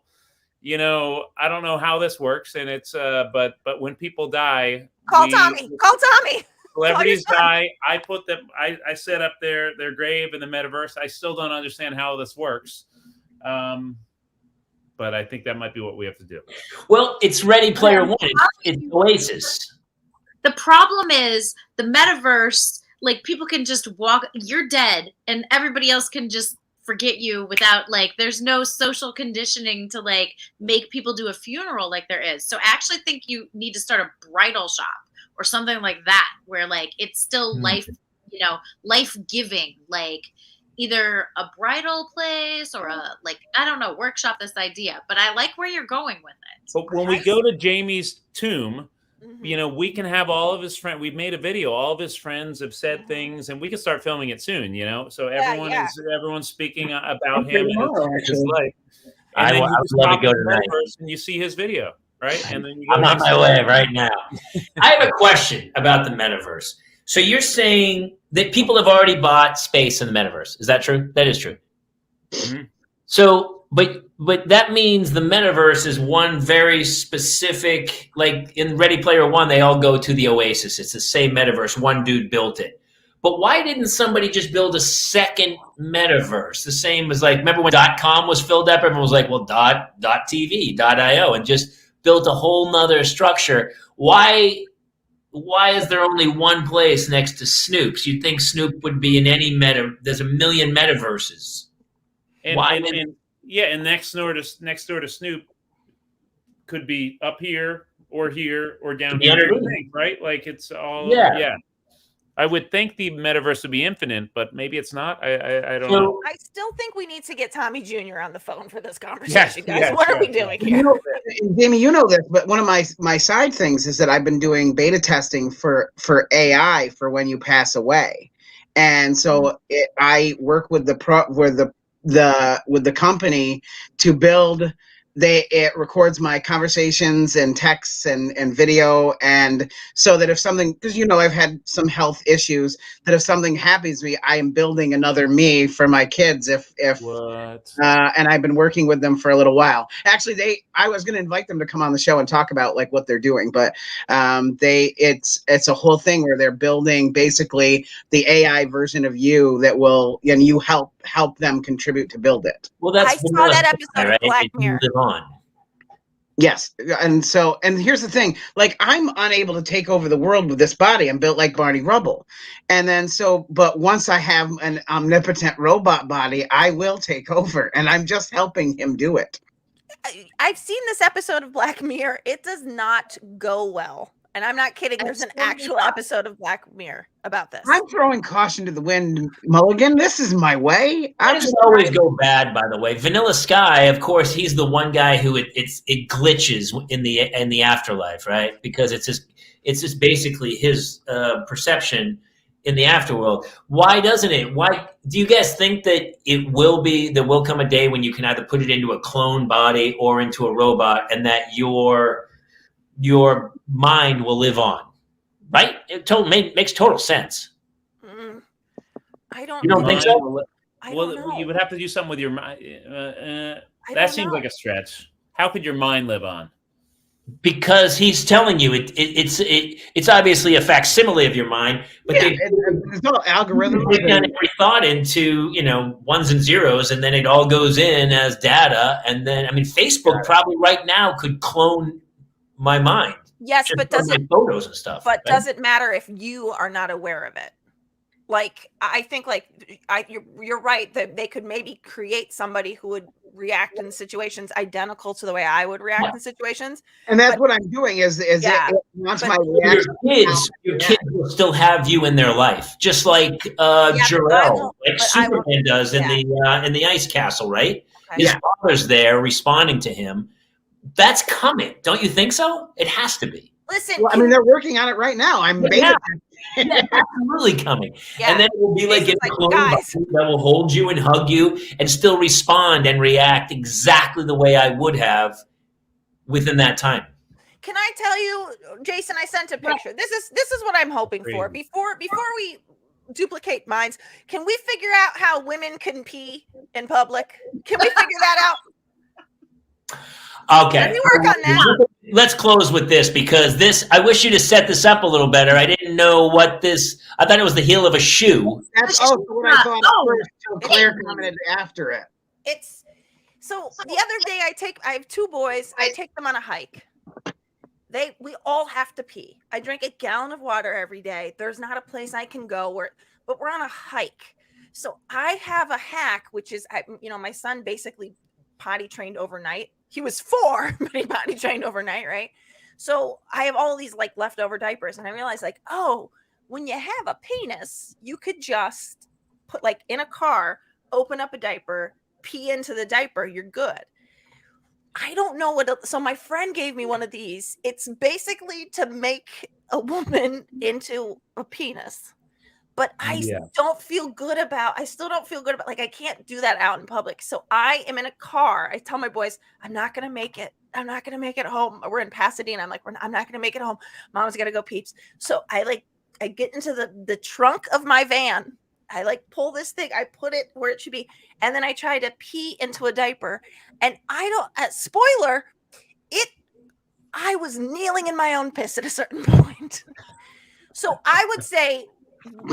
I don't know how this works, and it's but when people die, call Tommy. Celebrities die. I put them. I set up their grave in the metaverse. I still don't understand how this works, but I think that might be what we have to do. Well, it's Ready Player One. It's Oasis. The problem is the metaverse. Like people can just walk. You're dead, and everybody else can just forget you without there's no social conditioning to make people do a funeral like there is. So I actually think you need to start a bridal shop or something like that, where it's still life giving, either a bridal place or a I don't know, workshop this idea. But I like where you're going with it. But when we go to Jamie's tomb, we can have all of his friends. We've made a video. All of his friends have said things, and we can start filming it soon. So everyone's speaking about him and his life. And I would love to go tonight. And you see his video, right? And then I'm on my way right now. I have a question about the metaverse. So you're saying that people have already bought space in the metaverse. Is that true? That is true. Mm-hmm. So, but that means the metaverse is one very specific, like in Ready Player One, they all go to the Oasis. It's the same metaverse. One dude built it. But why didn't somebody just build a second metaverse? The same as remember when .com was filled up? Everyone was like, well, .tv, .io, and just built a whole nother structure. Why is there only one place next to Snoop's? You'd think Snoop would be in any there's a million metaverses. And next door to Snoop could be up here or down here, right? It's all I would think the metaverse would be infinite, but maybe it's not. I don't know. I still think we need to get Tommy Jr. on the phone for this conversation, guys. What are we doing here? Jamie, you know this, but one of my side things is that I've been doing beta testing for AI for when you pass away, and so I work with the company to build it records my conversations and texts and video, and so that if something, because I've had some health issues, that if something happens to me, I am building another me for my kids. And I've been working with them for a little while. Actually, I was going to invite them to come on the show and talk about like what they're doing, but it's a whole thing where they're building basically the AI version of you that will, and you help them contribute to build it. Well, I saw that episode of Black Mirror. Yes. And here's the thing, like, I'm unable to take over the world with this body. I'm built like Barney Rubble. And then but once I have an omnipotent robot body, I will take over, and I'm just helping him do it. I've seen this episode of Black Mirror. It does not go well. And I'm not kidding. There's an actual episode of Black Mirror about this. I'm throwing caution to the wind, Mulligan. This is my way. How does it always go bad, by the way? Vanilla Sky, of course, he's the one guy who it glitches in the afterlife, right? Because it's just basically his perception in the afterworld. Why doesn't it? Why do you guys think that there will come a day when you can either put it into a clone body or into a robot, and that your mind will live on, right? It makes total sense. I don't. You don't think so? Well, you would have to do something with your mind. That seems like a stretch. How could your mind live on? Because he's telling you it's obviously a facsimile of your mind, but it's all algorithm. They've done every thought into ones and zeros, and then it all goes in as data. And then Facebook probably right now could clone my mind. Yes, but does it photos and stuff? But does it matter if you are not aware of it? Like, I think you're right that they could maybe create somebody who would react in situations identical to the way I would react in situations. And that's what I'm doing is my reaction. Your kids will still have you in their life, just like Jor-El, like Superman does in the ice castle, right? Okay. His father's there responding to him. That's coming, don't you think so? It has to be. Listen, well, they're working on it right now. Absolutely coming. Yeah. And then it will be like a clone that will hold you and hug you and still respond and react exactly the way I would have within that time. Can I tell you, Jason, I sent a picture. This is what I'm hoping for. Before we duplicate minds, can we figure out how women can pee in public? Can we figure that out? Okay. Let me work on that. Let's close with this, because I wish you to set this up a little better. I didn't know I thought it was the heel of a shoe. That's also what I thought first, so Claire commented after it. So the other day I have two boys. I take them on a hike. We all have to pee. I drink a gallon of water every day. There's not a place I can go but we're on a hike. So I have a hack, which is, my son basically potty trained overnight. He was 4, but he potty trained overnight, right? So I have all these like leftover diapers, and I realized when you have a penis, you could just put in a car, open up a diaper, pee into the diaper, you're good. I don't know so my friend gave me one of these. It's basically to make a woman into a penis. But I still don't feel good about, I can't do that out in public. So I am in a car. I tell my boys, I'm not going to make it. I'm not going to make it home. We're in Pasadena. I'm like, I'm not going to make it home. Mom's got to go peeps. So I get into the trunk of my van. I pull this thing. I put it where it should be. And then I try to pee into a diaper. And spoiler, I was kneeling in my own piss at a certain point. So I would say,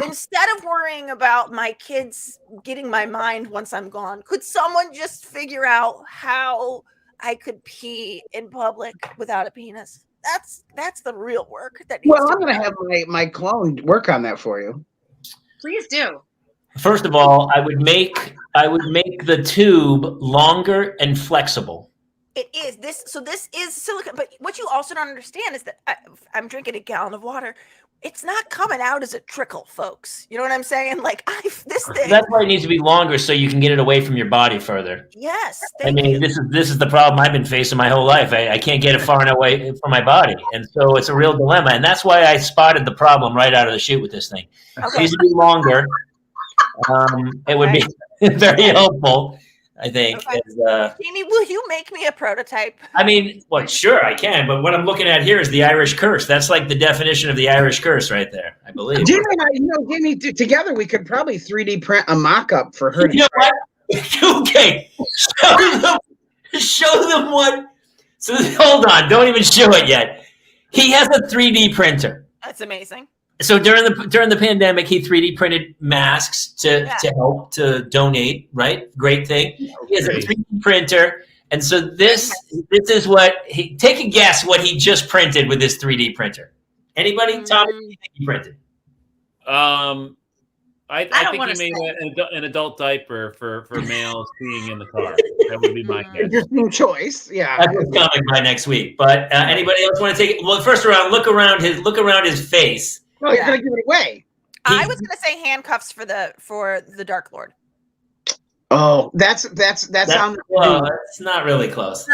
instead of worrying about my kids getting my mind once I'm gone, could someone just figure out how I could pee in public without a penis? That's the real work. I'm going to have my clone work on that for you. Please do. First of all, I would make the tube longer and flexible. It is this. So this is silicone. But what you also don't understand is that I'm drinking a gallon of water. It's not coming out as a trickle, folks. You know what I'm saying? This thing. That's why it needs to be longer, so you can get it away from your body further. Yes. This is the problem I've been facing my whole life. I can't get it far enough away from my body, and so it's a real dilemma. And that's why I spotted the problem right out of the chute with this thing. Okay. It needs to be longer. It would be very helpful. I think. Okay. Jamie, will you make me a prototype? I mean, well, sure, I can, but what I'm looking at here is the Irish curse. That's like the definition of the Irish curse right there, I believe. Jamie and I, Jamie, together we could probably 3D print a mock-up for her. You know what? Okay, show them what. So hold on, don't even show it yet. He has a 3D printer. That's amazing. So during the pandemic, he 3D printed masks to help to donate. Right, great thing. He has a 3D printer, and so this is what he. Take a guess what he just printed with this 3D printer. Anybody? Tom, what do you think he printed? I think he made an adult diaper for males peeing in the car. That would be my guess. Interesting choice. Yeah, that's coming by next week. But anybody else want to take it? Well, first round, look around his face. No, you're gonna give it away. I was gonna say handcuffs for the Dark Lord. Oh, that's well, it's not really close.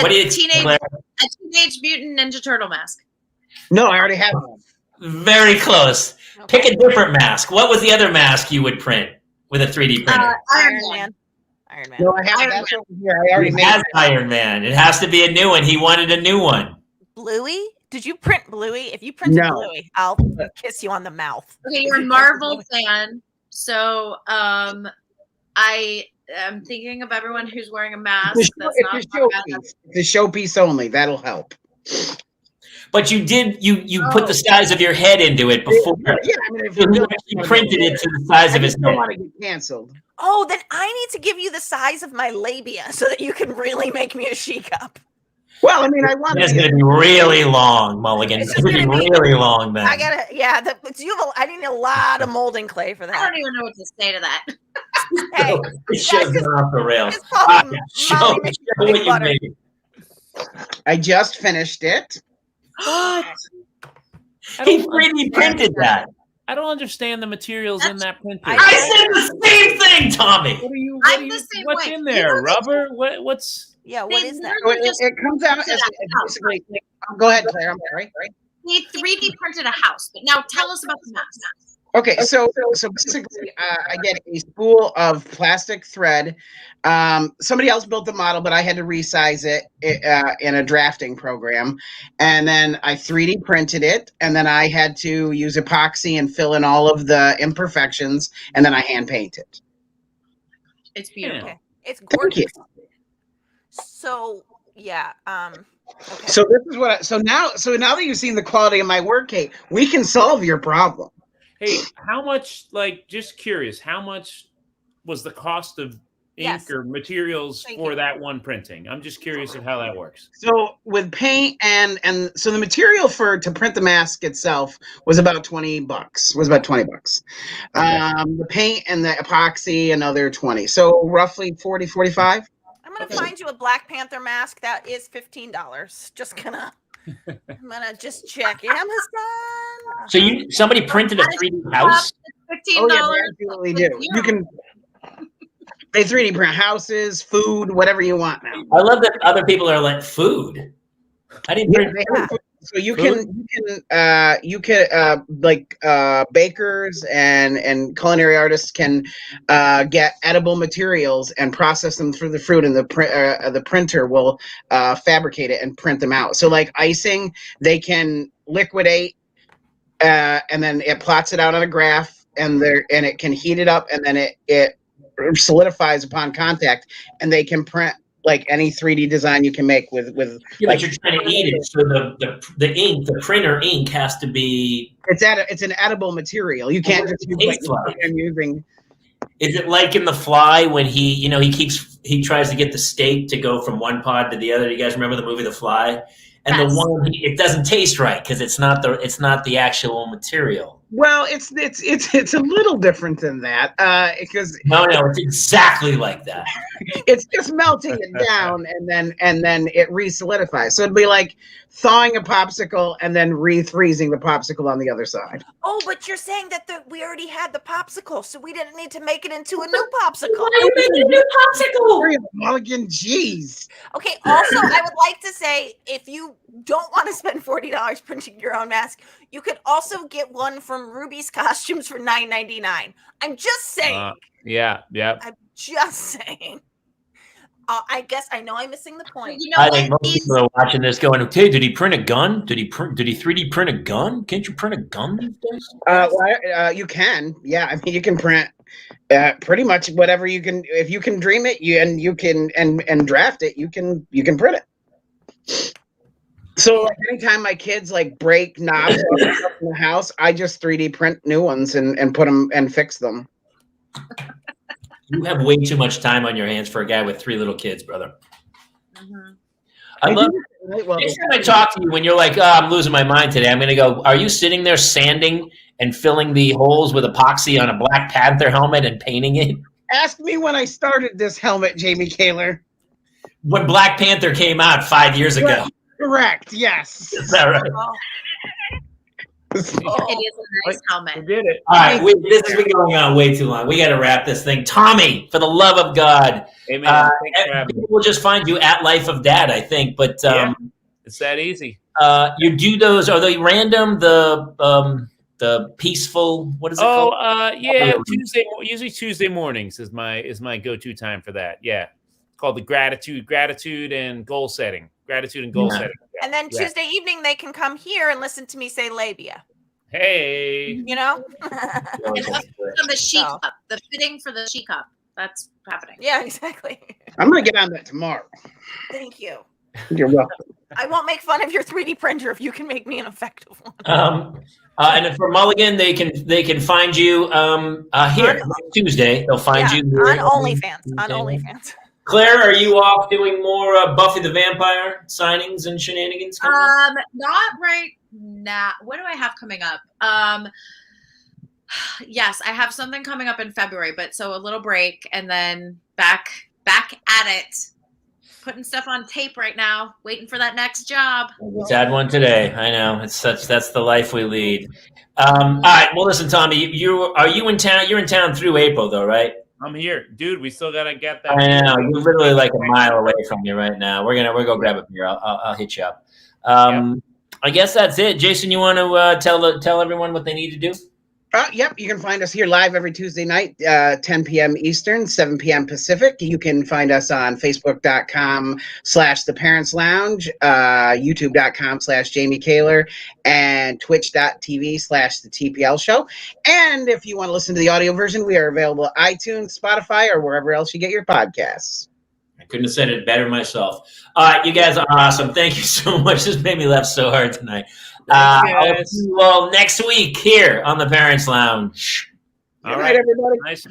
What do you teenage mutant ninja turtle mask? No, I already have one. Very close. Okay. Pick a different mask. What was the other mask you would print with a 3D printer? Iron Man. No, I have that over here. I already made Iron Man. It has to be a new one. He wanted a new one. Bluey? Did you print Bluey? If you printed Bluey, I'll kiss you on the mouth. Okay, you're a Marvel fan, so I am thinking of everyone who's wearing a mask. It's a showpiece only. That'll help. But you put the size of your head into it before. Yeah, I mean, you printed it to the size of his head. I don't want to get canceled. Oh, then I need to give you the size of my labia so that you can really make me a she-cup. Well, I mean, I want. It's going to be really long, Mulligan. It's going to be really long, man. I need a lot of molding clay for that. I don't even know what to say to that. Hey, it's just off the rails. Show what you made. I just finished it. What? He 3D printed that. I don't understand the materials in that printer. I said the same thing, Tommy. What's in there? Rubber? What's? Yeah, what is that? It comes out as basically. Go ahead, Claire. I'm sorry. Right? He 3D printed a house, but now tell us about the mask. Okay, so basically, I get a spool of plastic thread. Somebody else built the model, but I had to resize it in a drafting program, and then I 3D printed it, and then I had to use epoxy and fill in all of the imperfections, and then I hand paint it. It's beautiful. Okay. It's gorgeous. So yeah. Okay. So this is what. So now that you've seen the quality of my work, Kate, we can solve your problem. Hey, how much, just curious, how much was the cost of ink or materials for that one printing? I'm just curious of how that works. So with paint and so the material to print the mask itself was about $20. The paint and the epoxy, another 20. So roughly 40, 45. I'm going to find you a Black Panther mask that is $15. I'm gonna just check Amazon. So somebody printed a 3D house? $15. Oh yeah, they absolutely do. You can. They 3D print houses, food, whatever you want now. I love that other people are like food. I didn't print. So you can bakers and culinary artists can get edible materials and process them through the fruit, and the printer will fabricate it and print them out. So like icing, they can liquidate and then it plots it out on a graph, and it can heat it up, and then it solidifies upon contact, and they can print like any 3D design you can make with but you're trying to eat it, so the ink, the printer ink has to be. It's an edible material. You can't just use I'm using. Is it like in The Fly when he tries to get the steak to go from one pod to the other? Do you guys remember the movie The Fly? And yes. It doesn't taste right because it's not the actual material. Well, it's a little different than that because no, it's exactly like that. It's just melting it down and then it re-solidifies. So it'd be like thawing a popsicle and then refreezing the popsicle on the other side. Oh, but you're saying that we already had the popsicle, so we didn't need to make it into a new popsicle. Why are you making a new popsicle? Mulligan, jeez. Okay. Also, I would like to say, if you don't want to spend $40 printing your own mask, you could also get one from Ruby's Costumes for $9.99. I'm just saying. Yeah. I'm just saying. I guess I know I'm missing the point. You know I what? think most people are watching this going, okay, did he print a gun? Did he 3D print a gun? Can't you print a gun these days? You can. Yeah, I mean, you can print pretty much whatever you can. If you can dream it, you can draft it. You can print it. So like, anytime my kids like break knobs in the house, I just 3D print new ones and put them and fix them. You have way too much time on your hands for a guy with 3 little kids, brother. Mm-hmm. I love next time I talk to you when you're like, oh, I'm losing my mind today, I'm going to go, are you sitting there sanding and filling the holes with epoxy on a Black Panther helmet and painting it? Ask me when I started this helmet, Jamie Kaler. When Black Panther came out 5 years ago. Correct, yes. Is that right? It is a nice helmet. We did it. All right, this has been going on way too long. We got to wrap this thing. Tommy, for the love of God. Amen. Thanks for having me. People will just find you at Life of Dad, I think. But it's that easy. You do those, are they random, the peaceful, what is it called? Yeah, usually Tuesday mornings is my go-to time for that. Yeah. It's called the gratitude and goal setting. Gratitude and goal setting. Yeah. And then Tuesday evening they can come here and listen to me say labia. Hey. You know? On the she cup, the fitting for the she cup. That's happening. Yeah, exactly. I'm gonna get on that tomorrow. Thank you. You're welcome. I won't make fun of your 3D printer if you can make me an effective one. And then for Mulligan, they can find you here Tuesday. They'll find you on OnlyFans. On OnlyFans. Claire, are you off doing more Buffy the Vampire signings and shenanigans? Not right now. What do I have coming up? Yes, I have something coming up in February, but so a little break and then back at it. Putting stuff on tape right now, waiting for that next job. I just had one today. I know that's the life we lead. All right. Well, listen, Tommy, are you in town? You're in town through April, though, right? I'm here, dude. We still gotta get that. I know you're literally like a mile away from you right now. We're go grab a beer. I'll hit you up. I guess that's it. Jason, you want to tell everyone what they need to do? Yep, you can find us here live every Tuesday night, 10 p.m. Eastern, 7 p.m. Pacific. You can find us on Facebook.com/The Parents Lounge, YouTube.com/Jamie Kaler, and Twitch.tv/The TPL Show. And if you want to listen to the audio version, we are available at iTunes, Spotify, or wherever else you get your podcasts. I couldn't have said it better myself. All right, you guys are awesome. Thank you so much. This made me laugh so hard tonight. I'll see you all next week here on the Parents Lounge. All right, everybody. Nice